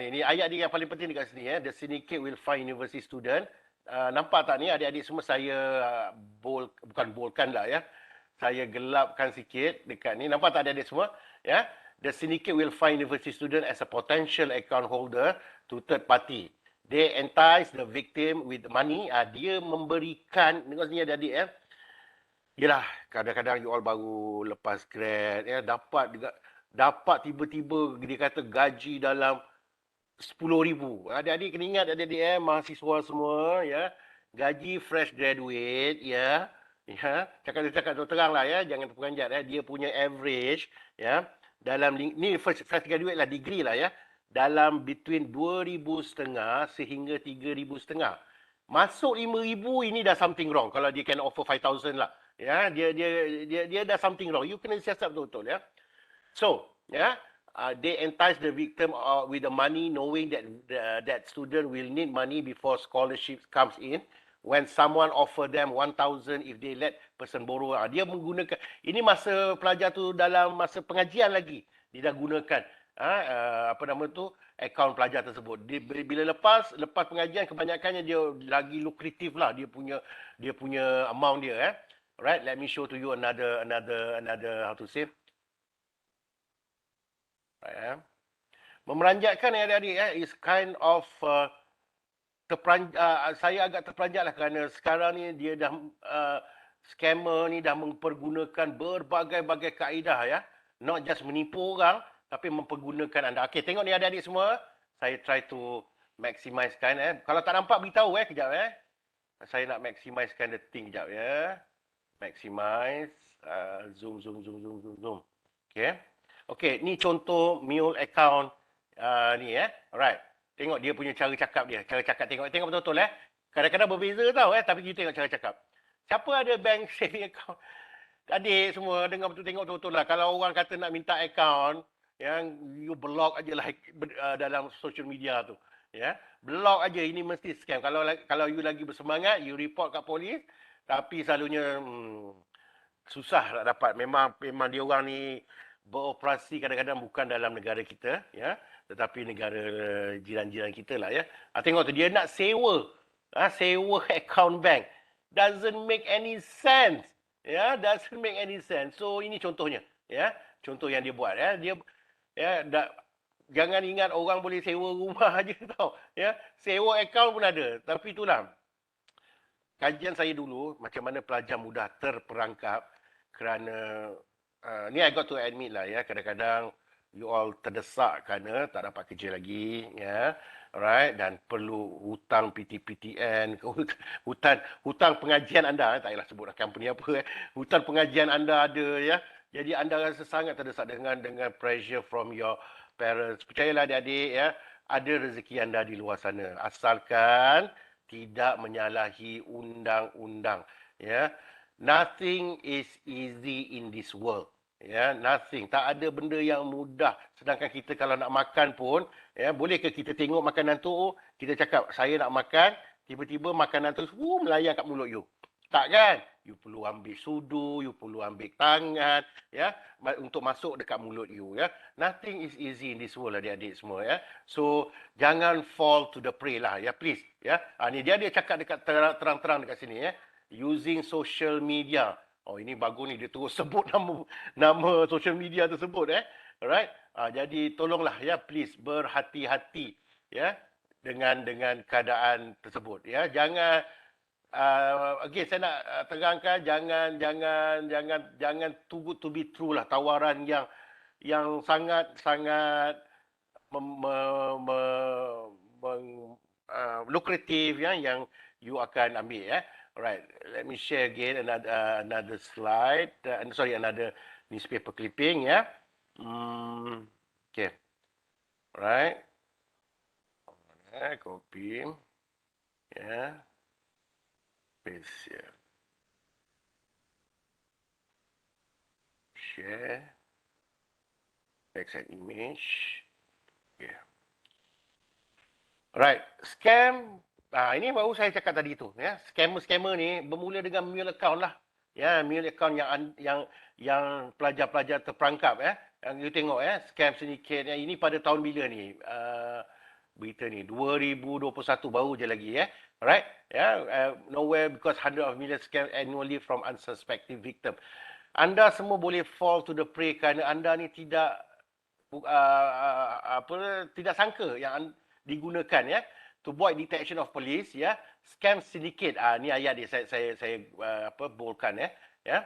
ni ayat dia yang paling penting dekat sini, The syndicate will find university student. Nampak tak ni adik-adik semua, saya bukan boldkan lah, saya gelapkan sikit dekat ni. Nampak tak adik-adik semua, The syndicate will find university student as a potential account holder to third party. They entice the victim with money. Dia memberikan, tengok sini adik-adik, Yelah, kadang-kadang you all baru lepas grad, dapat tiba-tiba dia kata gaji dalam 10,000. Adik-adik kena ingat, adik-adik, mahasiswa semua, gaji fresh graduate, cakap terang lah, jangan terperanjat, dia punya average, dalam ni fresh graduate lah, degree lah, dalam between 2,500 sehingga 3,500. Masuk 5,000 ini dah something wrong. Kalau dia can offer 5,000 lah, dia dah something wrong. You kena siasat betul-betul, So, they entice the victim with the money, knowing that student will need money before scholarship comes in. When someone offer them 1,000 if they let person borrow, dia menggunakan, ini masa pelajar tu dalam masa pengajian lagi, dia dah gunakan akaun pelajar tersebut. Bila lepas pengajian, kebanyakannya dia lagi lukratif lah, dia punya amount dia, Right, let me show to you another how to say, right, memeranjatkan adik-adik, is kind of saya agak terperanjat lah, kerana sekarang ni dia dah scammer ni dah mempergunakan berbagai-bagai kaedah, not just menipu orang, tapi mempergunakan anda. Okay, tengok ni adik-adik semua, saya try to maximizekan, kalau tak nampak beritahu kejap, saya nak maximizekan the thing kejap, maximize, zoom. Okay, ni contoh mule account ni, alright. Tengok dia punya cara cakap dia. Cara cakap tengok betul-betul Kadang-kadang berbeza tau tapi you tengok cara cakap. Siapa ada bank saving account? Adik semua dengar betul, tengok betul-betul lah. Kalau orang kata nak minta account, yang you block aje lah dalam social media tu. Ya, block aja, ini mesti scam. Kalau you lagi bersemangat, you report kat polis, tapi selalunya susah nak dapat. Memang dia orang ni beroperasi kadang-kadang bukan dalam negara kita, ya, tetapi negara jiran-jiran kita lah, ya. Tengok tu dia nak sewa account bank. Doesn't make any sense. Ya, doesn't make any sense. So ini contohnya, ya. Contoh yang dia buat, ya. Jangan ingat orang boleh sewa rumah aja tau, ya. Sewa account pun ada. Tapi itulah kajian saya dulu macam mana pelajar mudah terperangkap kerana ni I got to admit lah, ya, kadang-kadang you all terdesak kerana tak dapat kerja lagi, ya. Alright, dan perlu hutang PTPTN, hutang pengajian anda, tak payahlah sebut company apa, hutang pengajian anda ada, ya. Jadi anda rasa sangat terdesak dengan pressure from your parents. Percayalah adik-adik, ya, ada rezeki anda di luar sana, asalkan tidak menyalahi undang-undang, ya. Nothing is easy in this world. Ya, nothing. Tak ada benda yang mudah. Sedangkan kita kalau nak makan pun, ya, boleh ke kita tengok makanan tu, kita cakap, saya nak makan, tiba-tiba makanan tu melayang kat mulut you. Tak kan? You perlu ambil sudu, you perlu ambil tangan, ya, untuk masuk dekat mulut you, ya. Nothing is easy in this world, adik-adik semua, ya. So, jangan fall to the prey lah, ya, please, ya. Ni dia cakap dekat terang-terang dekat sini, ya. Using social media. Oh, ini bagus ni, dia terus sebut nama social media tersebut, alright. Jadi tolonglah, ya, please berhati-hati, ya, dengan keadaan tersebut, ya. Jangan again saya nak terangkan, jangan too good to be true lah, tawaran yang sangat lukratif, ya, yang you akan ambil, ya. Alright, let me share again another slide. Another newspaper clipping, ya. Okay. Alright. Copy. Ya. Paste here. Share. Text and image. Okay. Alright, scam. Ini baru saya cakap tadi tu, ya. Scammer ni bermula dengan mule account lah. Ya, mule account yang pelajar-pelajar terperangkap, ya. Yang you tengok, ya, scam syndicate, ya. Ini pada tahun bila ni? Berita ni 2021 baru je lagi, ya. Alright, ya. Nowhere because hundreds of millions scam annually from unsuspecting victim. Anda semua boleh fall to the prey kerana anda ni tidak sangka yang digunakan, ya. To avoid detection of police, ya, scam syndicate. Ni ayat dia saya boldkan, ya.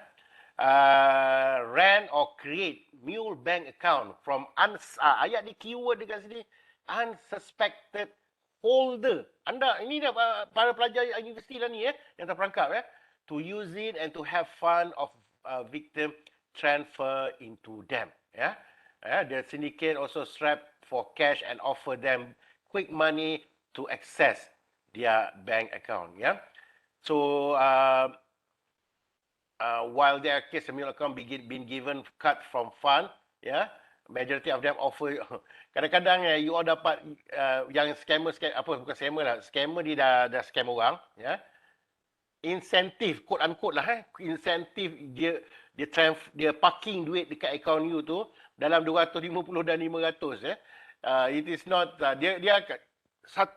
Ran or create mule bank account from ayat ni keyword dekat sini, unsuspected holder. Anda ini dah para pelajar universiti lah ni, yang terperangkap, ya, to use it and to have fun of victim transfer into them, ya. The syndicate also strap for cash and offer them quick money to access their bank account, ya. So while their case mule account been given cut from fund, ya, majority of them offer. Kadang-kadang you all dapat yang scammer bukan scammer lah, scammer dia dah scam orang, ya. Insentif, quote unquote lah, insentif dia parking duit dekat account you tu dalam 250 dan 500, ya. It is not dia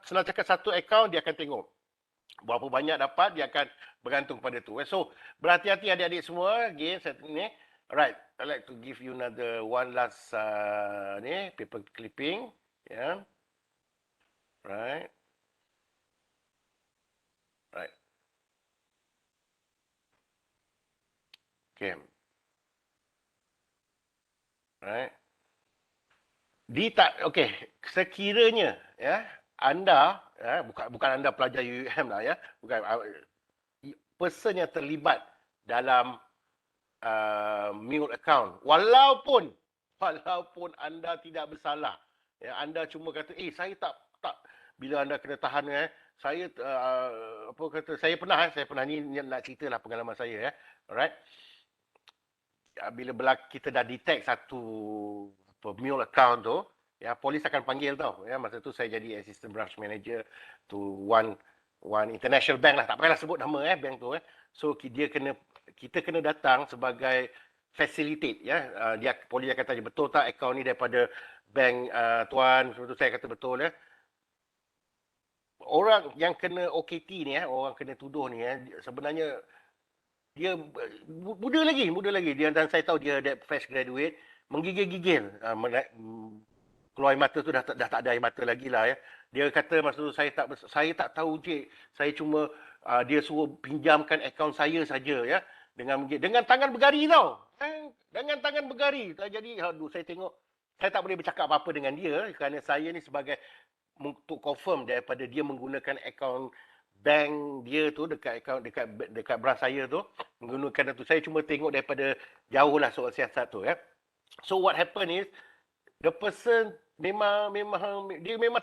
senang cakap satu account, dia akan tengok berapa banyak dapat, dia akan bergantung pada tu. So, berhati-hati adik-adik semua. Again, ni. Alright, I'd like to give you another one last paper clipping. Yeah. Right. Right. Okay. Right. Okay, sekiranya, ya, anda, bukan anda pelajar UUM lah, ya, bukan person yang terlibat dalam mule account, walaupun anda tidak bersalah, ya, anda cuma kata, saya tak bila anda kena tahan saya apa kata saya pernah ni nak ceritalah pengalaman saya alright. Bila kita dah detect satu mule account tu, ya polis akan panggil tau. Ya masa tu saya jadi assistant branch manager to one international bank lah. Tak payahlah sebut nama bank tu So kita kena datang sebagai facilitate dia polis akan tanya betul tak akaun ni daripada bank tuan, sebab tu saya kata betul Orang yang kena OKT ni orang kena tuduh ni sebenarnya dia muda lagi dia, dan saya tahu dia fresh graduate, menggigil-gigil keluar air mata tu dah tak ada air mata lagi lah Dia kata masa tu saya tak tahu cik, saya cuma dia suruh pinjamkan akaun saya saja dengan tangan bergari tau. Dengan tangan bergari. Jadi aduh, saya tengok saya tak boleh bercakap apa-apa dengan dia kerana saya ni sebagai untuk confirm daripada dia menggunakan akaun bank dia tu dekat branch saya tu menggunakan tu. Saya cuma tengok daripada jauh lah soal siasat tu So what happened is the person memang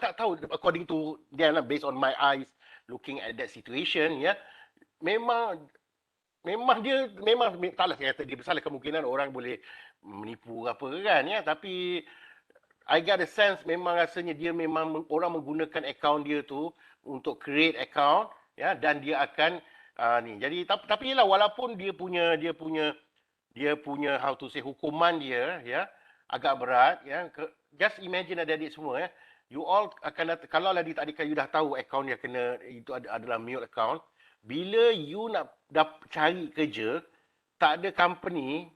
tak tahu according to dia lah, based on my eyes looking at that situation memang dia taklah saya kata dia besar kemungkinan orang boleh menipu apa kan tapi I got a sense memang rasanya dia memang orang menggunakan akaun dia tu untuk create account dan dia akan ni. Jadi tapi lah walaupun dia punya how to say hukuman dia agak berat just imagine adik-adik semua you all akan kalau adik-adik you dah tahu akaun yang kena itu adalah mule account, bila you nak cari kerja tak ada company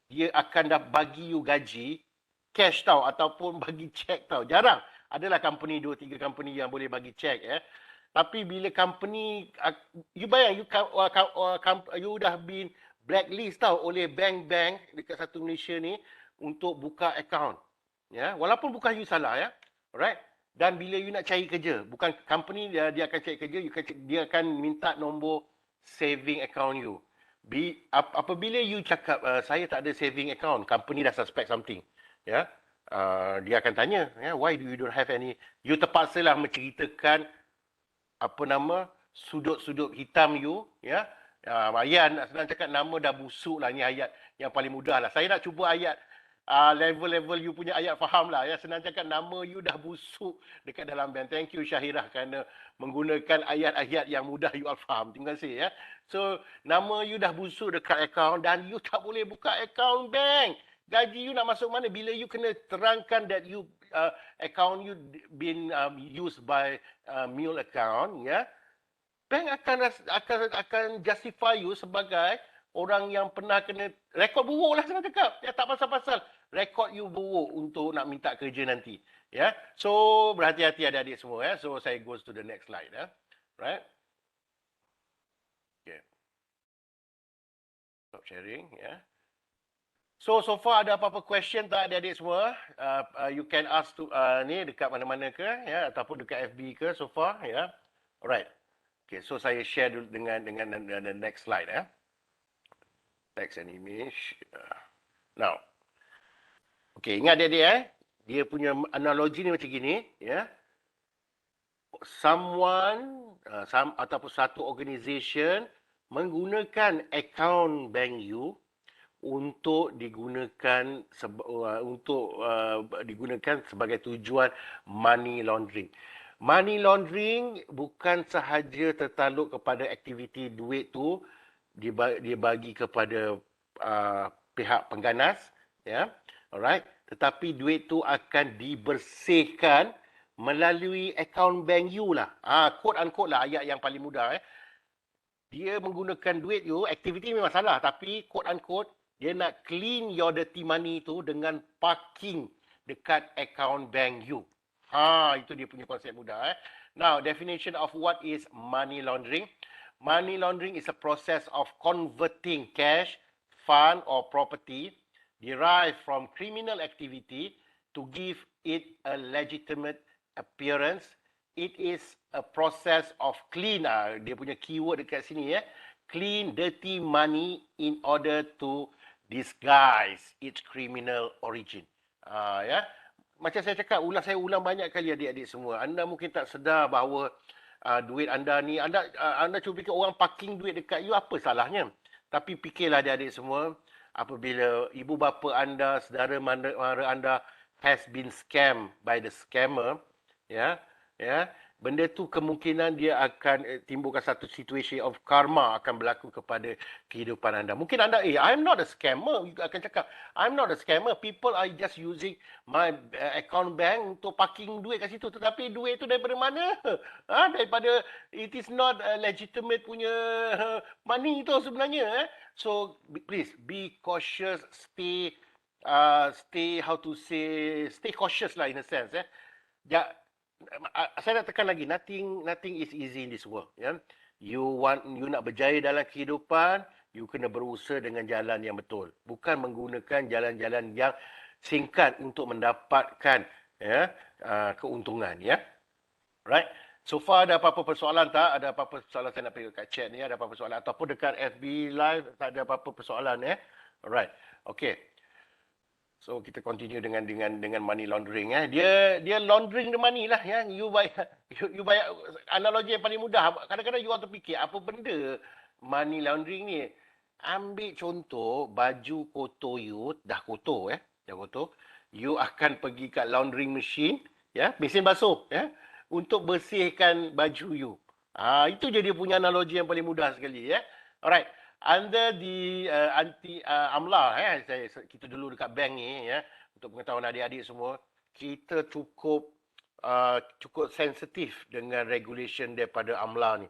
dia akan dah bagi you gaji cash tau ataupun bagi cek tau. Jarang adalah company 2-3 company yang boleh bagi cek tapi bila company you bayang you dah been blacklist tau oleh bank-bank dekat satu Malaysia ni untuk buka account walaupun bukan you salah alright. Dan bila you nak cari kerja, bukan company dia akan cari kerja, dia akan minta nombor saving account you. Apabila you cakap saya tak ada saving account, company dah suspect something dia akan tanya why do you don't have any. You terpaksalah menceritakan sudut-sudut hitam you ayat senang cakap nama dah busuk lah. Ni ayat yang paling mudah lah. Saya nak cuba ayat level-level you punya ayat faham lah senang cakap nama you dah busuk dekat dalam bank. Thank you Syahirah kerana menggunakan ayat-ayat yang mudah you all faham. Terima kasih So nama you dah busuk dekat account dan you tak boleh buka account bank. Gaji you nak masuk mana bila you kena terangkan that you account you been used by mule account bank akan justify you sebagai orang yang pernah kena rekod buruk lah senang cakap. Tak pasal-pasal rekod you buruk untuk nak minta kerja nanti So berhati-hati adik-adik semua So saya goes to the next slide right. Okay, stop sharing So far ada apa-apa question tak adik-adik semua? You can ask to ni dekat mana-mana ke ataupun dekat FB ke so far Alright. Okay, so saya share dulu dengan the next slide Text and image. Now. Okay, ingat adik-adik dia punya analogi ni macam gini Someone ataupun satu organisation menggunakan account bank you untuk digunakan sebagai tujuan money laundering. Money laundering bukan sahaja tertaluk kepada aktiviti duit tu dia bagi kepada pihak pengganas alright, tetapi duit tu akan dibersihkan melalui akaun bank you lah. Quote unquote lah ayat yang paling mudah Dia menggunakan duit you, aktiviti memang salah tapi quote unquote dia nak clean your dirty money tu dengan parking dekat account bank you. Itu dia punya konsep mudah Now, definition of what is money laundering. Money laundering is a process of converting cash, fund or property derived from criminal activity to give it a legitimate appearance. It is a process of clean. Dia punya keyword dekat sini clean dirty money in order to disguise its criminal origin. macam saya cakap, saya ulang banyak kali adik-adik semua. Anda mungkin tak sedar bahawa duit anda ni, anda cuba fikir orang parking duit dekat you, apa salahnya? Tapi fikirlah adik-adik semua, apabila ibu bapa anda, saudara mara anda has been scammed by the scammer, ya, benda tu kemungkinan dia akan timbulkan satu situation of karma akan berlaku kepada kehidupan anda. Mungkin anda, I'm not a scammer. You akan cakap, I'm not a scammer. People are just using my account bank untuk parking duit kat situ. Tetapi duit tu daripada mana? Daripada, it is not legitimate punya money tu sebenarnya. So, please, be cautious, stay cautious lah in a sense. Saya nak tekan lagi, nothing is easy in this world. You nak berjaya dalam kehidupan, you kena berusaha dengan jalan yang betul, bukan menggunakan jalan-jalan yang singkat untuk mendapatkan keuntungan. Right? So far ada apa-apa persoalan tak? Ada apa-apa persoalan saya nak pergi kat chat ni? Ada apa-apa persoalan? Ataupun dekat FB live tak ada apa-apa persoalan Alright. Okay. So kita continue dengan money laundering. Dia laundering the money lah. You bayar analogi yang paling mudah. Kadang-kadang you orang terfikir apa benda money laundering ni. Ambil contoh baju kotor you dah kotor dah kotor. You akan pergi kat laundering machine mesin basuh untuk bersihkan baju you. Itu je dia punya analogi yang paling mudah sekali Alright. Under the AMLA, kita dulu dekat bank ni untuk pengetahuan adik-adik semua, kita cukup sensitif dengan regulation daripada AMLA ni.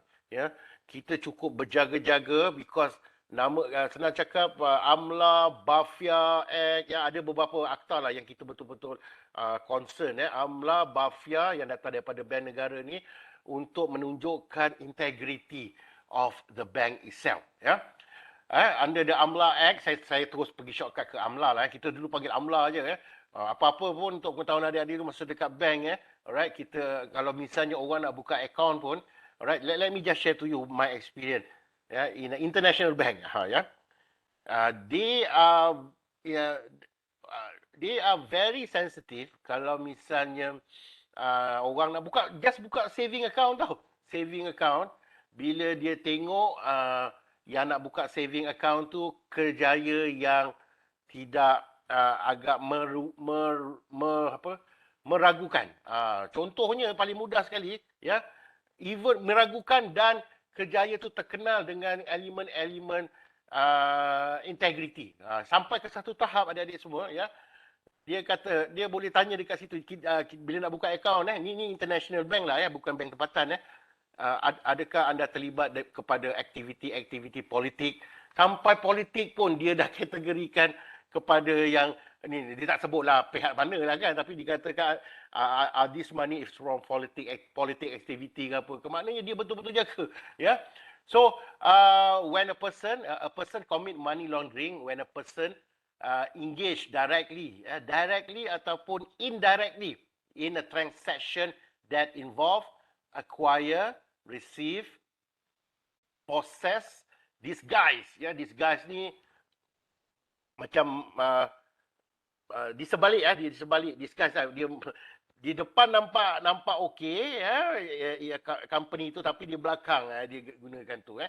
Kita cukup berjaga-jaga because senang cakap AMLA, BAFIA Act, ada beberapa akta lah yang kita betul-betul concern. AMLA, BAFIA yang datang daripada bank negara ni untuk menunjukkan integrity of the bank itself. Under the AMLA Act, saya terus pergi shortcut ke AMLA lah. Kita dulu panggil AMLA je apa-apa pun untuk pengetahuan adik-adik tu masa dekat bank alright, kita kalau misalnya orang nak buka account pun, alright, let me just share to you my experience in an international bank. They are very sensitive kalau misalnya orang nak buka saving account tau. Saving account, bila dia tengok yang nak buka saving account tu kerjaya yang tidak agak meragukan. Contohnya paling mudah sekali even meragukan dan kerjaya tu terkenal dengan elemen-elemen integrity. Sampai ke satu tahap adik-adik semua dia kata dia boleh tanya dekat situ bila nak buka account ni international bank lah bukan bank tempatan adakah anda terlibat kepada aktiviti-aktiviti politik? Sampai politik pun dia dah kategorikan kepada yang ni, dia tak sebutlah pihak mana lah kan, tapi dikatakan this money is from politik activity ke apa. Maknanya dia betul-betul jaga So when a person commit money laundering, when a person engage directly ataupun indirectly in a transaction that involve acquire, receive, possess, disguise. These guys ni macam di sebalik disguise dia di depan nampak okey company tu, tapi di belakang dia gunakan tu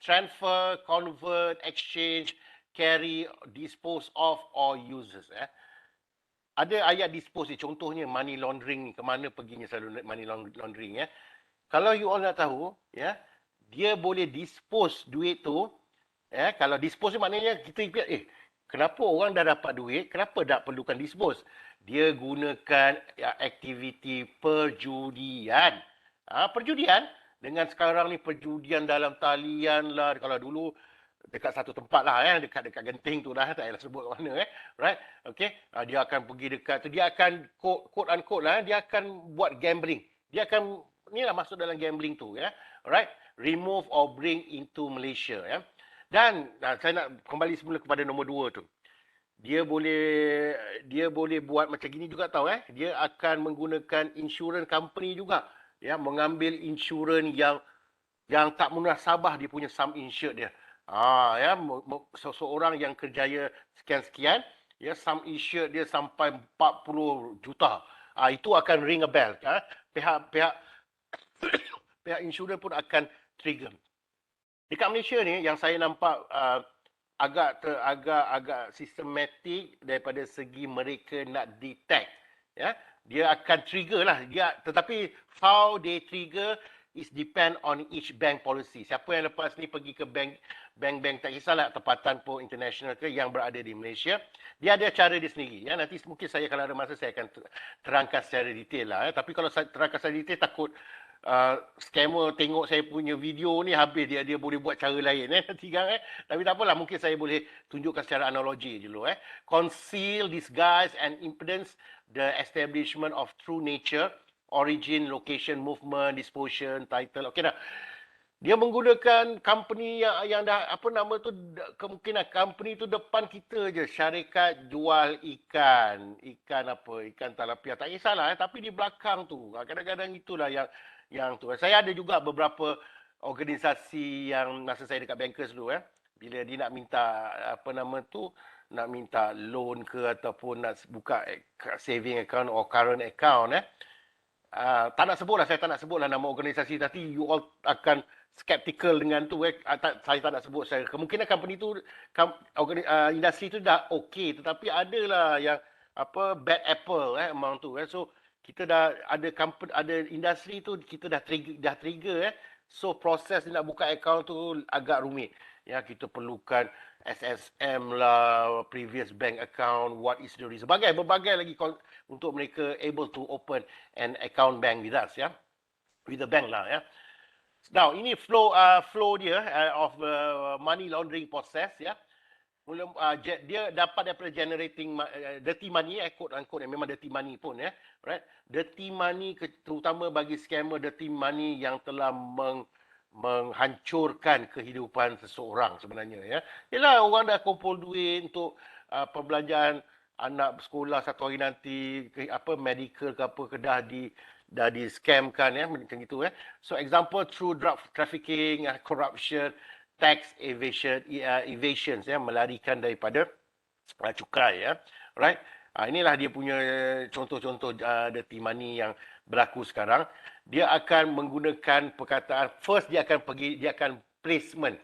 transfer, convert, exchange, carry, dispose of or uses Ada ayat dispose ni, contohnya money laundering ni, ke mana perginya selalu money laundering Kalau you all nak tahu, dia boleh dispose duit tu. Kalau dispose ni maknanya kita ingat, kenapa orang dah dapat duit, kenapa tak perlukan dispose? Dia gunakan aktiviti perjudian. Perjudian, dengan sekarang ni perjudian dalam talian lah. Kalau dulu dekat satu tempat lah dekat Genting tu lah, tak payah sebut mana right, okay. Dia akan pergi dekat tu, dia akan quote unquote lah, dia akan buat gambling, dia akan ni lah masuk dalam gambling tu alright, remove or bring into Malaysia dan saya nak kembali semula kepada nombor 2 tu. Dia boleh buat macam gini juga tau dia akan menggunakan insurance company juga mengambil insurans yang tak munasabah dia punya sum insured dia. Seseorang yang kerjaya sekian-sekian ya, sum insured dia sampai 40 juta. Itu akan ring a bell. Pihak insurans pun akan trigger. Dekat Malaysia ni yang saya nampak agak sistematik daripada segi mereka nak detect, ya. Dia akan trigger lah. Tetapi how they trigger is depend on each bank policy. Siapa yang lepas ni pergi ke bank tak kisahlah tempatan pun international ke yang berada di Malaysia, dia ada cara dia sendiri. Ya, nanti mungkin saya kalau ada masa saya akan terangkan secara detail lah. Ya. Tapi kalau saya terangkan secara detail takut scammer tengok saya punya video ni habis dia boleh buat cara lain nanti kan tapi tak apalah, mungkin saya boleh tunjukkan secara analogi dulu conceal, disguise and impedance the establishment of true nature, origin, location, movement, disposition, title. Okey dah. Dia menggunakan company yang dah apa nama tu, kemungkinan company tu depan kita je, syarikat jual ikan tilapia, tak kisahlah tapi di belakang tu kadang-kadang itulah yang tu. Saya ada juga beberapa organisasi yang masa saya dekat bankers dulu bila dia nak minta nak minta loan ke ataupun nak buka saving account or current account tak nak sebutlah, saya tak nak sebutlah nama organisasi, nanti you all akan skeptical dengan tu saya tak nak sebut. Saya kemungkinan company tu industri tu dah okey, tetapi adalah yang bad apple among tu so kita dah ada industri tu kita dah trigger so proses nak buka account tu agak rumit. Ya, kita perlukan SSM lah, previous bank account, what is the reason, berbagai lagi untuk mereka able to open an account bank with us, with the bank lah, Now, ini flow dia of money laundering process, dia dapat daripada generating dirty money, quote unquote, memang dirty money pun, right? Dirty money terutama bagi scammer, dirty money yang telah menghancurkan kehidupan seseorang sebenarnya, Yalah, orang dah kumpul duit untuk perbelanjaan anak sekolah satu hari nanti, medical ke apa ke dah di scam kan macam gitu So example through drug trafficking, corruption, tax evasion melarikan daripada cukai right. Inilah dia punya contoh-contoh dirty money yang berlaku sekarang. Dia akan menggunakan perkataan first, dia akan placement.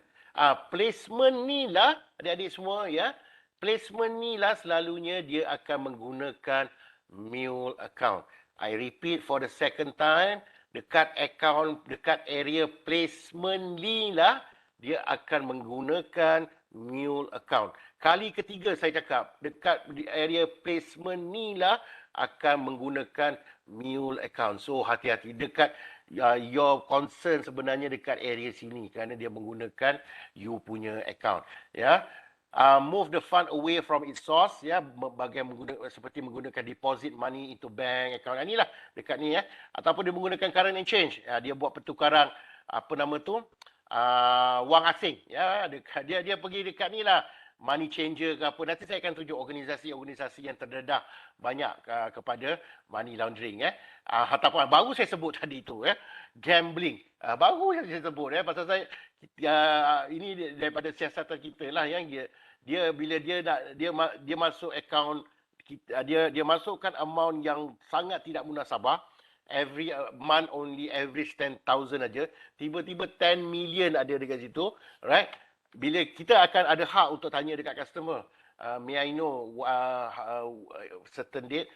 Placement ni lah adik-adik semua placement ni lah selalunya dia akan menggunakan mule account. I repeat for the second time, dekat area placement ni lah dia akan menggunakan mule account. Kali ketiga saya cakap, dekat area placement ni lah akan menggunakan mule account. So hati-hati, dekat your concern sebenarnya dekat area sini kerana dia menggunakan you punya account, move the fund away from its source, seperti menggunakan deposit money into bank account. Inilah dekat ni ataupun dia menggunakan current exchange, dia buat pertukaran wang asing, dia pergi dekat ni lah, money changer ke apa. Nanti saya akan tunjuk organisasi yang terdedah banyak kepada money laundering ataupun baru saya sebut tadi tu gambling, baru saya sebut pasal saya ini daripada siasatan kita lah yang dia bila dia masuk account kita, dia masukkan amount yang sangat tidak munasabah. Every month only average 10,000 aja, tiba-tiba 10 million ada dekat situ, right? Bila kita akan ada hak untuk tanya dekat customer, may I know certain date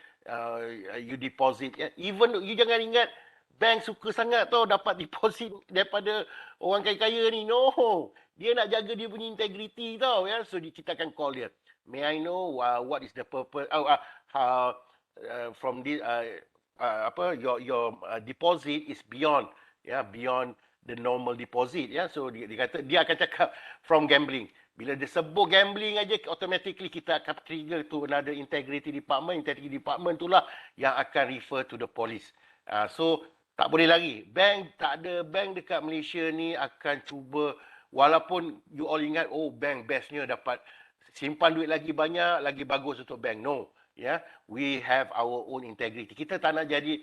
you deposit, even you jangan ingat bank suka sangat tau dapat deposit daripada orang kaya-kaya ni. No, dia nak jaga dia punya integrity tau, so kita akan call dia, may I know what is the purpose from this your deposit is beyond the normal deposit, so dia kata, dia akan cakap from gambling. Bila dia sebut gambling aja, automatically kita akan trigger to another integrity department itulah yang akan refer to the police. So tak boleh lagi. Tak ada bank dekat Malaysia ni akan cuba, walaupun you all ingat bank bestnya dapat simpan duit lagi banyak, lagi bagus untuk bank. No, we have our own integrity. Kita tak nak jadi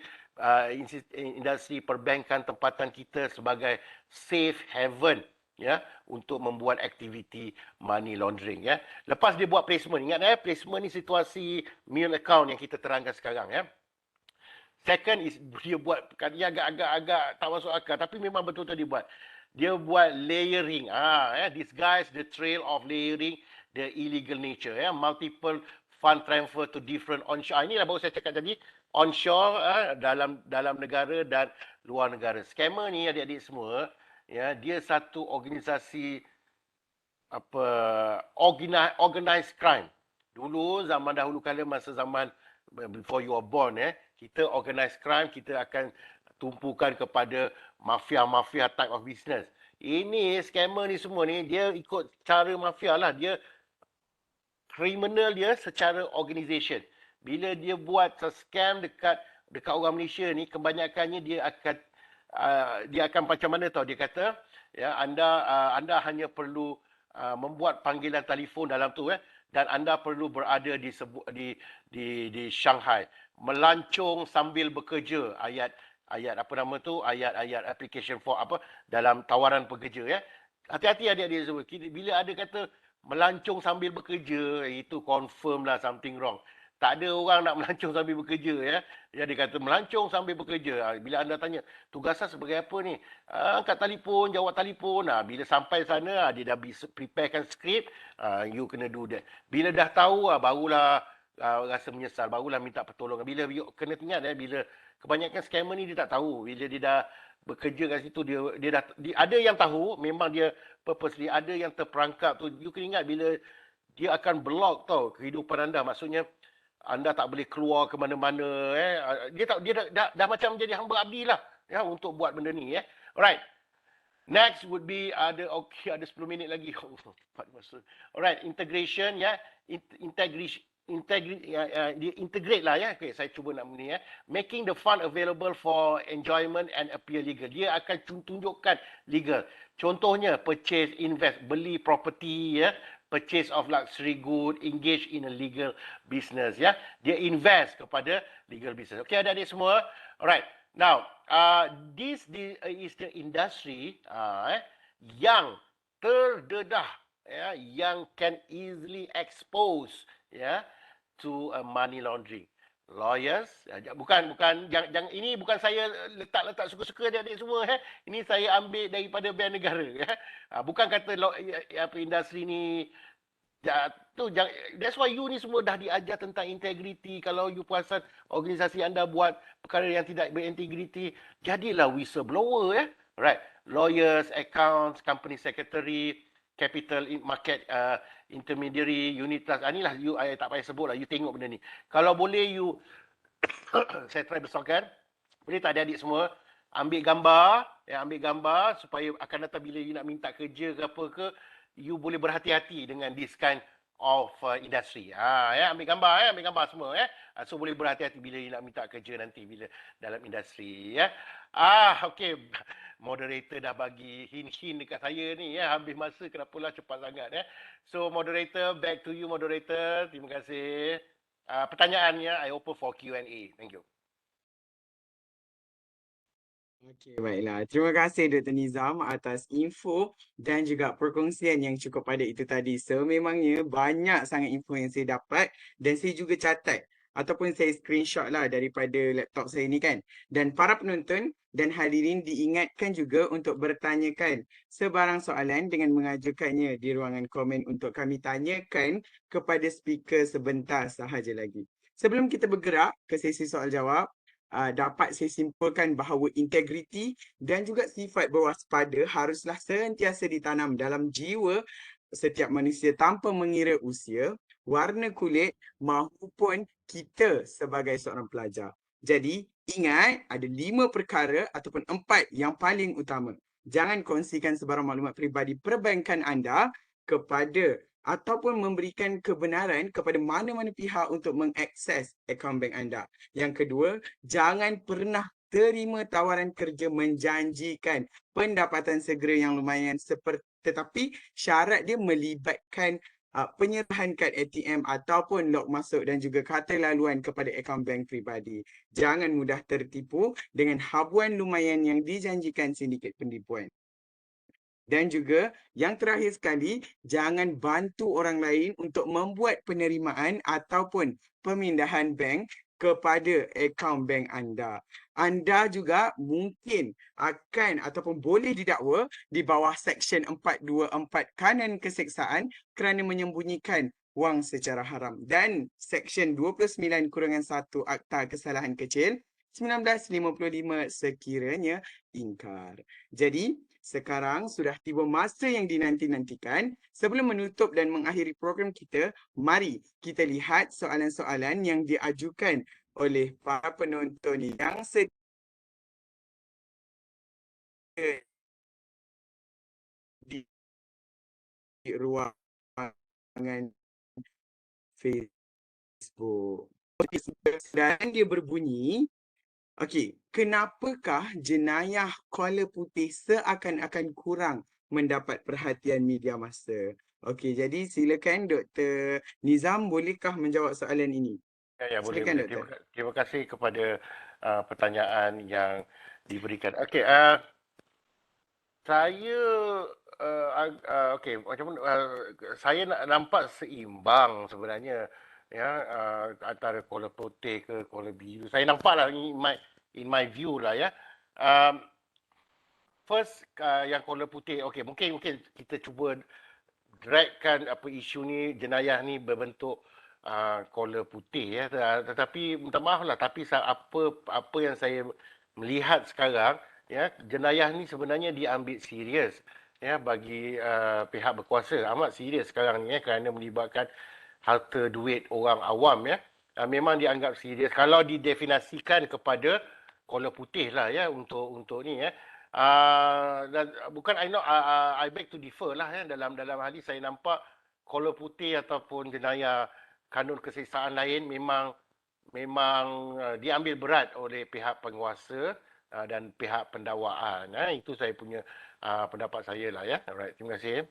industri perbankan tempatan kita sebagai safe haven ya untuk membuat aktiviti money laundering ya. Lepas dia buat placement, ingat placement ni situasi mule account yang kita terangkan sekarang ya. Second is dia buat, dia agak tak masuk akal tapi memang betul-betul dia buat. Dia buat layering. Disguise the trail of layering the illegal nature ya. Multiple fund transfer to different onshore. Inilah baru saya cakap tadi, onshore dalam negara dan luar negara. Scammer ni adik-adik semua ya, dia satu organisasi organized crime. Dulu zaman dahulu kala masa zaman before you were born kita organized crime, kita akan tumpukan kepada mafia-mafia type of business. Ini scammer ni semua ni dia ikut cara mafia lah, dia criminal dia secara organisation. Bila dia buat scam dekat orang Malaysia ni, kebanyakannya dia akan macam mana tahu, dia kata ya anda hanya perlu membuat panggilan telefon dalam tu dan anda perlu berada di Shanghai, melancong sambil bekerja, ayat apa nama tu, ayat application for dalam tawaran pekerja ya. Hati-hati adik-adik semua, bila ada kata melancong sambil bekerja, itu confirm lah something wrong. Tak ada orang nak melancong sambil bekerja ya. Dia kata melancong sambil bekerja. Bila anda tanya, tugasan sebagai apa ni? Angkat telefon, jawab telefon. Bila sampai sana, dia dah preparekan skrip. You kena do that. Bila dah tahu, barulah rasa menyesal. Barulah minta pertolongan. Bila kena ingat bila kebanyakan scammer ni dia tak tahu. Bila dia dah bekerja kat situ, dia ada yang tahu, memang dia purposely. Ada yang terperangkap tu. You kena ingat bila dia akan block tau kehidupan anda. Maksudnya, anda tak boleh keluar ke mana-mana. Dia dah macam jadi hamba abdi lah ya, untuk buat benda ni. Alright. Next would be ada 10 minit lagi. Alright, integration ya. Integrate lah ya. Okay, saya cuba nak ni ya. Making the fund available for enjoyment and appear legal. Dia akan tunjukkan legal. Contohnya purchase, invest, beli property ya. Purchase of luxury good, engage in a legal business ya. Dia invest kepada legal business. Okay, adik-adik semua. Alright. Now, this is the industry yang terdedah ya, yang can easily expose ya to money laundering. Lawyers, jangan ini bukan saya letak suka-suka adik-adik semua Ini saya ambil daripada Bank Negara bukan kata industri ni that's why you ni semua dah diajar tentang integriti. Kalau you perasan organisasi anda buat perkara yang tidak berintegriti, jadilah whistleblower right. Lawyers, accounts, company secretary, capital market intermediary, unit trust. Inilah you, tak payah sebut lah, you tengok benda ni. Kalau boleh you saya try besarkan. Boleh tak adik-adik semua ambil gambar supaya akan datang bila you nak minta kerja ke apa ke, you boleh berhati-hati dengan this kind of industry. Ambil gambar semua so boleh berhati-hati bila you nak minta kerja nanti bila dalam industri okey. Moderator dah bagi hint dekat saya ni habis masa, kenapalah cepat sangat So moderator, back to you moderator. Terima kasih. Pertanyaannya I open for Q&A. Thank you. Okey, baiklah. Terima kasih Dr. Nizam atas info dan juga perkongsian yang cukup padat itu tadi. Sememangnya banyak sangat info yang saya dapat dan saya juga catat ataupun saya screenshot lah daripada laptop saya ni kan. Dan para penonton dan hadirin diingatkan juga untuk bertanyakan sebarang soalan dengan mengajukannya di ruangan komen untuk kami tanyakan kepada speaker sebentar sahaja lagi. Sebelum kita bergerak ke sesi soal jawab, dapat saya simpulkan bahawa integriti dan juga sifat berwaspada haruslah sentiasa ditanam dalam jiwa setiap manusia tanpa mengira usia, warna kulit maupun kita sebagai seorang pelajar. Jadi, ingat ada 5 perkara ataupun 4 yang paling utama. Jangan kongsikan sebarang maklumat peribadi perbankan anda kepada ataupun memberikan kebenaran kepada mana-mana pihak untuk mengakses akaun bank anda. Yang kedua, jangan pernah terima tawaran kerja menjanjikan pendapatan segera yang lumayan tetapi syarat dia melibatkan penyerahan kad ATM ataupun log masuk dan juga kata laluan kepada akaun bank pribadi. Jangan mudah tertipu dengan habuan lumayan yang dijanjikan sindiket penipuan. Dan juga yang terakhir sekali, jangan bantu orang lain untuk membuat penerimaan ataupun pemindahan bank kepada akaun bank anda. Anda juga mungkin akan ataupun boleh didakwa di bawah Seksyen 424 Kanan Keseksaan kerana menyembunyikan wang secara haram dan Seksyen 29-1 Akta Kesalahan Kecil 1955 sekiranya ingkar. Jadi, sekarang sudah tiba masa yang dinanti-nantikan. Sebelum menutup dan mengakhiri program kita, mari kita lihat soalan-soalan yang diajukan oleh para penonton yang sedia di ruangan Facebook. Dan dia berbunyi, okey, kenapakah jenayah Kuala Putih seakan-akan kurang mendapat perhatian media massa? Okey, jadi silakan Dr. Nizam, bolehkah menjawab soalan ini? Ya, boleh, Silakan boleh. Doktor. Terima kasih kepada pertanyaan yang diberikan. Okey, saya okey, macam mana saya nak nampak seimbang sebenarnya ya, antara Kuala Putih ke Kuala Biru. Saya nampaklah in my view lah ya. Um, First yang Kuala Putih, okey, mungkin kita cuba dragkan apa isu ni, jenayah ni berbentuk Kuala Putih ya. Tetapi minta maaf lah, tapi apa yang saya melihat sekarang ya, jenayah ni sebenarnya diambil serius ya bagi pihak berkuasa. Amat serius sekarang ni ya, kerana melibatkan harta duit orang awam ya. Memang dianggap serius kalau didefinisikan kepada Kuala Putih lah ya, untuk ni ya. Dan bukan I beg to differ lah ya, dalam hal ini saya nampak Kuala Putih ataupun jenayah kanun keseksaan lain memang diambil berat oleh pihak penguasa dan pihak pendakwaan. Itu saya punya pendapat saya lah ya. Alright, terima kasih.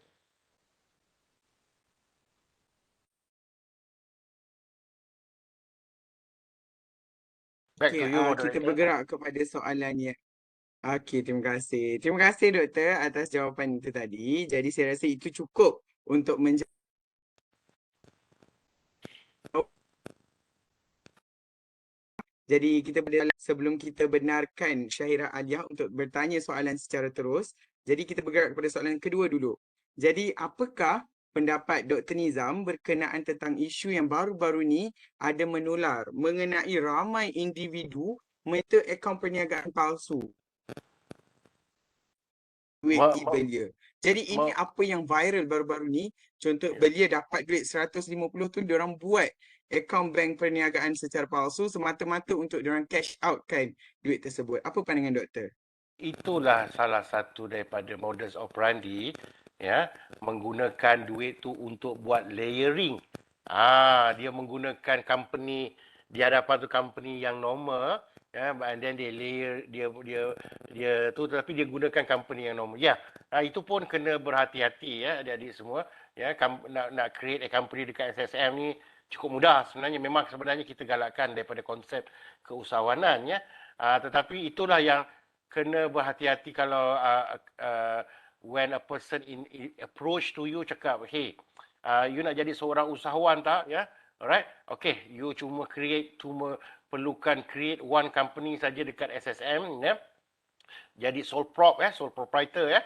Back Okey, to you, kita moderator. bergerak kepada soalannya. Okey, terima kasih. Terima kasih Doktor atas jawapan itu tadi. Jadi saya rasa itu cukup untuk menjawab. Jadi kita sebelum kita benarkan Syahira Aliyah untuk bertanya soalan secara terus, jadi kita bergerak kepada soalan kedua dulu. Jadi apakah pendapat Dr. Nizam berkenaan tentang isu yang baru-baru ni ada menular mengenai ramai individu mengeta akaun perniagaan palsu duit belia. Jadi ini apa yang viral baru-baru ni. Contoh belia dapat duit 150 tu diorang buat akaun bank perniagaan secara palsu semata-mata untuk diorang cash out kan duit tersebut. Apa pandangan doktor? Itulah salah satu daripada modus operandi ya, menggunakan duit tu untuk buat layering. Dia menggunakan company di hadapan tu company yang normal ya, and then dia layer dia tu, tapi dia gunakan company yang normal. Ya, itu pun kena berhati-hati ya adik-adik semua ya. Nak create a company dekat SSM ni cukup mudah sebenarnya. Memang sebenarnya kita galakkan daripada konsep keusahawanan ya. Tetapi itulah yang kena berhati-hati kalau when a person approach to you cakap, hey, you nak jadi seorang usahawan tak ya? Alright, okay, you cuma perlukan create one company saja dekat SSM ya. Jadi sole proprietor ya.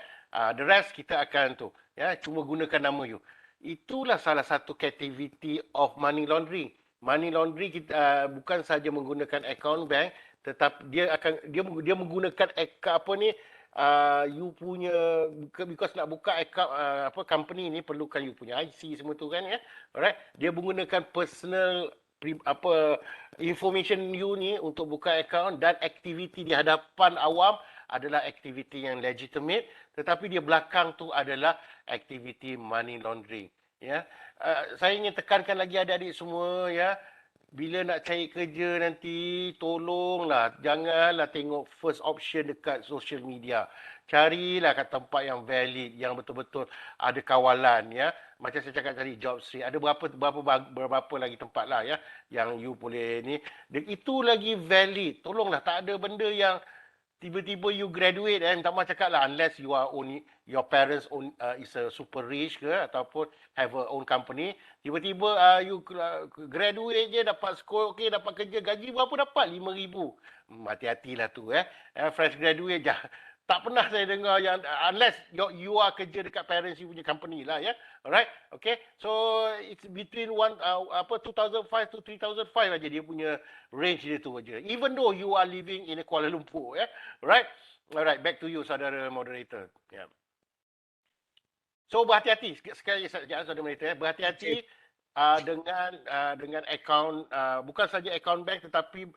The rest kita akan tu ya, cuma gunakan nama you. Itulah salah satu activity of money laundering. Money laundering kita bukan saja menggunakan account bank, tetapi dia menggunakan apa ni, you punya, because nak buka account company ni perlukan you punya IC semua tu kan ya. Alright, dia menggunakan personal information you ni untuk buka account, dan aktiviti di hadapan awam adalah aktiviti yang legitimate, tetapi dia belakang tu adalah aktiviti money laundering ya. Saya ingin tekankan lagi adik-adik semua ya, bila nak cari kerja nanti, tolonglah janganlah tengok first option dekat social media. Carilah kat tempat yang valid, yang betul-betul ada kawalan ya. Macam saya cakap tadi, Jobstreet, ada berapa lagi tempat lah ya yang you boleh ni. Dan itu lagi valid. Tolonglah, tak ada benda yang tiba-tiba you graduate minta maaf cakap lah, unless you are only your parents own is a super rich ke ataupun have a own company, tiba-tiba you graduate je dapat skor okey, dapat kerja, gaji berapa dapat 5,000. Hati-hatilah tu fresh graduate je. Tak pernah saya dengar yang unless you are kerja dekat parents you punya company lah ya. Alright? Okay. So it's between 2005 to 3005 aja dia punya range dia tu aja. Even though you are living in Kuala Lumpur ya. Alright? Alright, back to you saudara moderator. Yeah. So berhati-hati sekali saudara moderator berhati-hati dengan akaun bukan saja akaun bank tetapi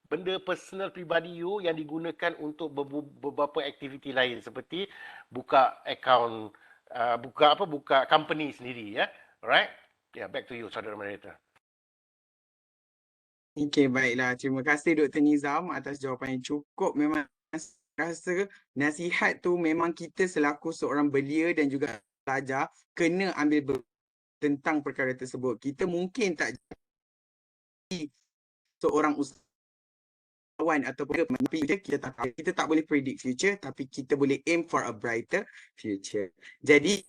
benda personal pribadi you yang digunakan untuk beberapa aktiviti lain seperti buka akaun buka company sendiri ya. Alright? Yeah, back to you saudara moderator. Okey, baiklah. Terima kasih Dr. Nizam atas jawapan yang cukup. Memang rasa nasihat tu memang kita selaku seorang belia dan juga pelajar kena ambil tentang perkara tersebut. Kita mungkin tak jadi seorang usahawan ataupun kita tak boleh predict future, tapi kita boleh aim for a brighter future. Jadi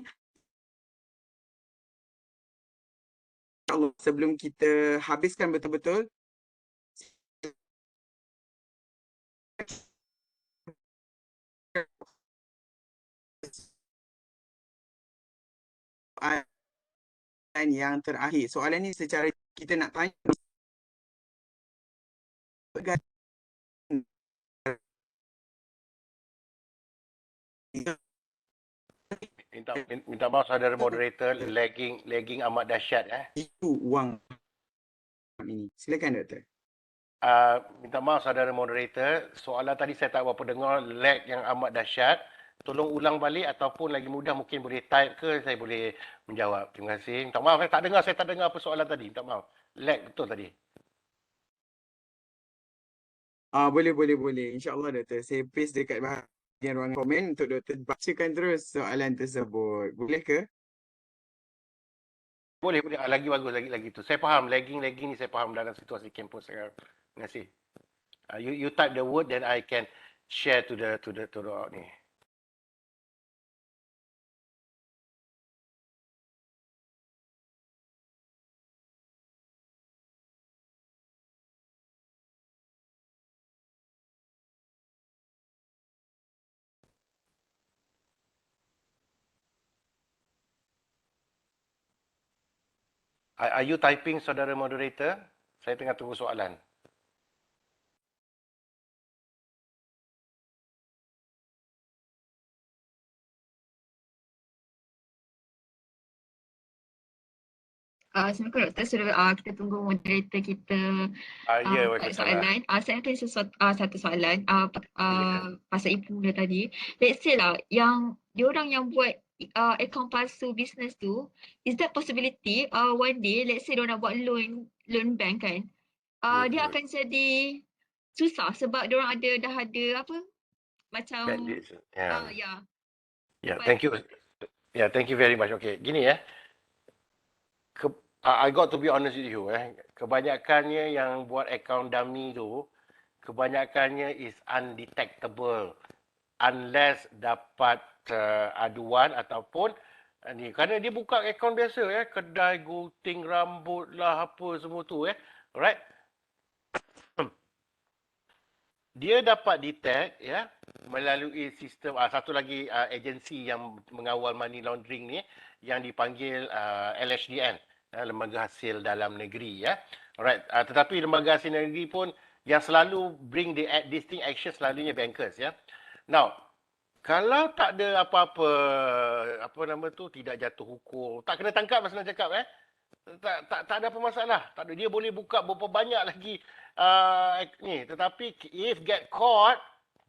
sebelum kita habiskan betul-betul soalan yang terakhir. Soalan ni secara kita nak tanya Minta maaf saudara moderator, lagging amat dahsyat itu uang ini. Silakan doktor. Minta maaf saudara moderator, soalan tadi saya tak berapa dengar, lag yang amat dahsyat. Tolong ulang balik ataupun lagi mudah mungkin boleh type ke saya boleh menjawab. Terima kasih. Minta maaf saya tak dengar apa soalan tadi. Minta maaf. Lag betul tadi. Boleh. InsyaAllah doktor. Saya paste dekat bahagian ruangan komen untuk doktor bacakan terus soalan tersebut. Boleh ke? Boleh. Lagi bagus lagi tu. Saya faham lagging ni saya faham dalam situasi kampus sekarang. Terima kasih. You type the word then I can share to the ni. Are you typing saudara moderator? Saya tengah tunggu soalan. Assalamualaikum Doktor. Sudah kita tunggu moderator kita soalan. Saya ada satu soalan pasal ibu dia tadi. Let's say lah yang diorang yang buat account palsu business tu, is that possibility one day let's say diorang nak buat loan bank kan, dia akan jadi susah sebab diorang dah ada apa macam Thank you. Thank you very much. Okay, gini I got to be honest with you kebanyakannya yang buat account dummy tu kebanyakannya is undetectable unless dapat aduan ataupun ni kerana dia buka account biasa kedai gunting rambut lah apa semua tu alright. Dia dapat detect melalui sistem satu lagi agensi yang mengawal money laundering ni yang dipanggil LHDN, Lembaga Hasil Dalam Negeri alright. Tetapi lembaga hasil negeri pun yang selalu bring this thing action selalunya bankers Now kalau tak ada apa nama tu tidak jatuh hukum, tak kena tangkap senang cakap tak ada apa masalah. Tak ada, dia boleh buka berapa banyak lagi ni, tetapi if get caught,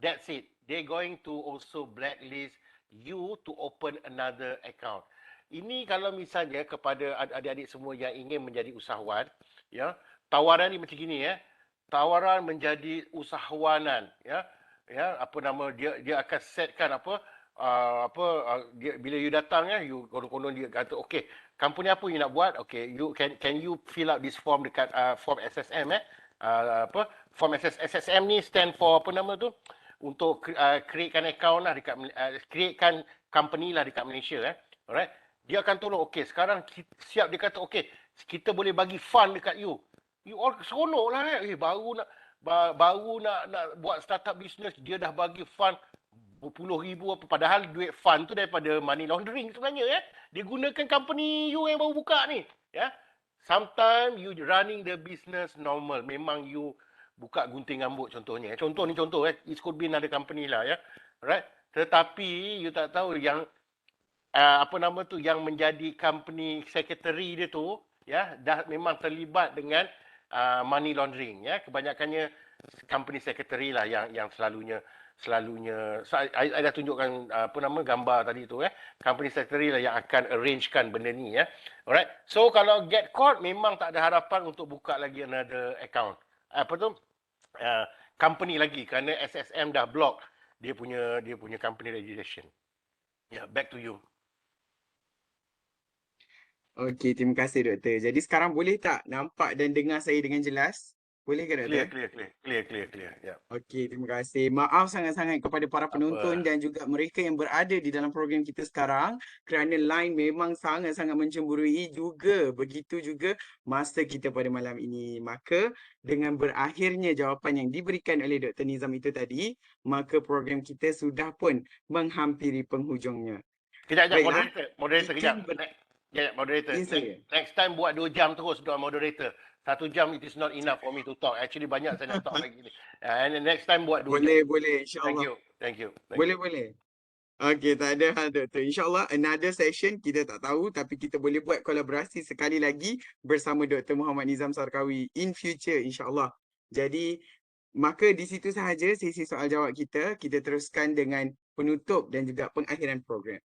that's it. They going to also blacklist you to open another account. Ini kalau misalnya kepada adik-adik semua yang ingin menjadi usahawan, tawaran ni macam gini tawaran menjadi usahawanan apa nama dia akan setkan bila you datang you konon dia kata okey, company apa you nak buat, okey, you can you fill out this form dekat form SSM form SSM ni stand for apa nama tu, untuk createkan account lah dekat createkan company lah dekat Malaysia alright, dia akan tolong. Okey, sekarang siap, dia kata okey, kita boleh bagi fund dekat you all seronok lah baru nak buat startup business, dia dah bagi fund berpuluh ribu apa, padahal duit fund tu daripada money laundering sebenarnya dia gunakan company you yang baru buka ni sometimes you running the business normal, memang you buka gunting rambut contohnya. Contoh it could be another company lah right, tetapi you tak tahu yang yang menjadi company secretary dia tu dah memang terlibat dengan money laundering kebanyakannya company secretary lah yang selalunya saya dah tunjukkan gambar tadi tu company secretary lah yang akan arrangekan benda ni alright. So kalau get caught, memang tak ada harapan untuk buka lagi another account company lagi, kerana SSM dah block dia punya company registration. Back to you. Okey, terima kasih Doktor. Jadi sekarang boleh tak nampak dan dengar saya dengan jelas? Boleh ke Doktor? Clear. Okey, terima kasih. Maaf sangat-sangat kepada para penonton dan juga mereka yang berada di dalam program kita sekarang, kerana line memang sangat-sangat mencemburui juga. Begitu juga masa kita pada malam ini. Maka dengan berakhirnya jawapan yang diberikan oleh Dr. Nizam itu tadi, maka program kita sudah pun menghampiri penghujungnya. Kejap, Baiklah. moderator kejap. Moderator. Next time buat 2 jam terus doa moderator. 1 jam it is not enough for me to talk. Actually banyak saya nak talk lagi ni. And next time buat 2 jam. Boleh, insyaAllah. Thank you. Boleh. Okey, tak ada hal Doktor. InsyaAllah another session kita tak tahu, tapi kita boleh buat kolaborasi sekali lagi bersama Dr. Muhammad Nizam Sarkawi in future, insyaAllah. Jadi, maka di situ sahaja sesi soal jawab kita. Kita teruskan dengan penutup dan juga pengakhiran program.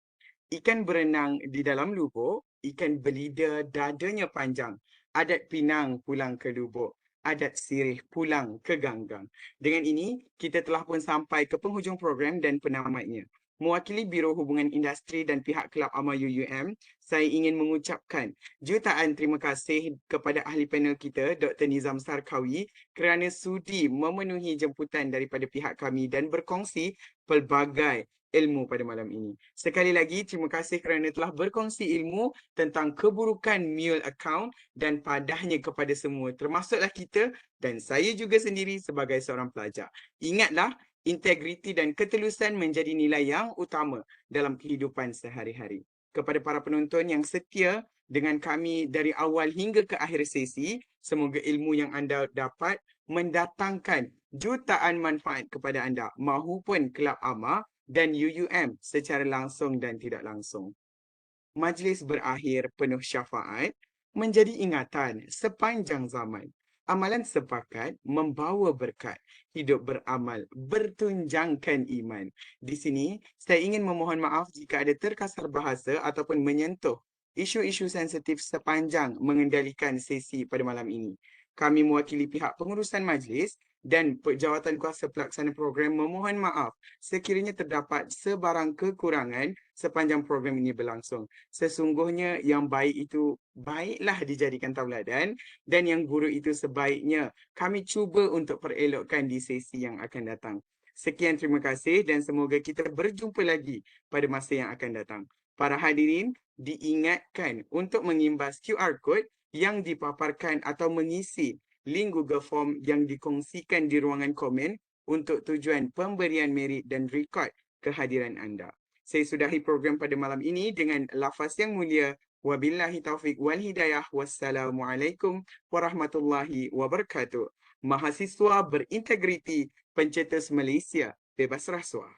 Ikan berenang di dalam lubuk, ikan belida dadanya panjang. Adat Pinang pulang ke lubuk, adat Sirih pulang ke ganggang. Dengan ini, kita telah pun sampai ke penghujung program dan penamatnya. Mewakili Biro Hubungan Industri dan pihak Kelab Amal UUM, saya ingin mengucapkan jutaan terima kasih kepada ahli panel kita, Dr. Nizam Sarkawi, kerana sudi memenuhi jemputan daripada pihak kami dan berkongsi pelbagai ilmu pada malam ini. Sekali lagi, terima kasih kerana telah berkongsi ilmu tentang keburukan mule account dan padahnya kepada semua, termasuklah kita dan saya juga sendiri sebagai seorang pelajar. Ingatlah, integriti dan ketelusan menjadi nilai yang utama dalam kehidupan sehari-hari. Kepada para penonton yang setia dengan kami dari awal hingga ke akhir sesi, semoga ilmu yang anda dapat mendatangkan jutaan manfaat kepada anda mahupun Kelab Amal dan UUM secara langsung dan tidak langsung. Majlis berakhir penuh syafaat, menjadi ingatan sepanjang zaman. Amalan sepakat membawa berkat, hidup beramal, bertunjangkan iman. Di sini, saya ingin memohon maaf jika ada terkasar bahasa ataupun menyentuh isu-isu sensitif sepanjang mengendalikan sesi pada malam ini. Kami mewakili pihak pengurusan majlis dan jawatan kuasa pelaksana program memohon maaf sekiranya terdapat sebarang kekurangan sepanjang program ini berlangsung. Sesungguhnya yang baik itu baiklah dijadikan tauladan dan yang buruk itu sebaiknya kami cuba untuk perelokkan di sesi yang akan datang. Sekian, terima kasih dan semoga kita berjumpa lagi pada masa yang akan datang. Para hadirin diingatkan untuk mengimbas QR code yang dipaparkan atau mengisi link Google Form yang dikongsikan di ruangan komen untuk tujuan pemberian merit dan rekod kehadiran anda. Saya sudahi program pada malam ini dengan lafaz yang mulia. Wabillahi taufiq wal hidayah. Wassalamualaikum warahmatullahi wabarakatuh. Mahasiswa berintegriti, pencetus Malaysia bebas rasuah.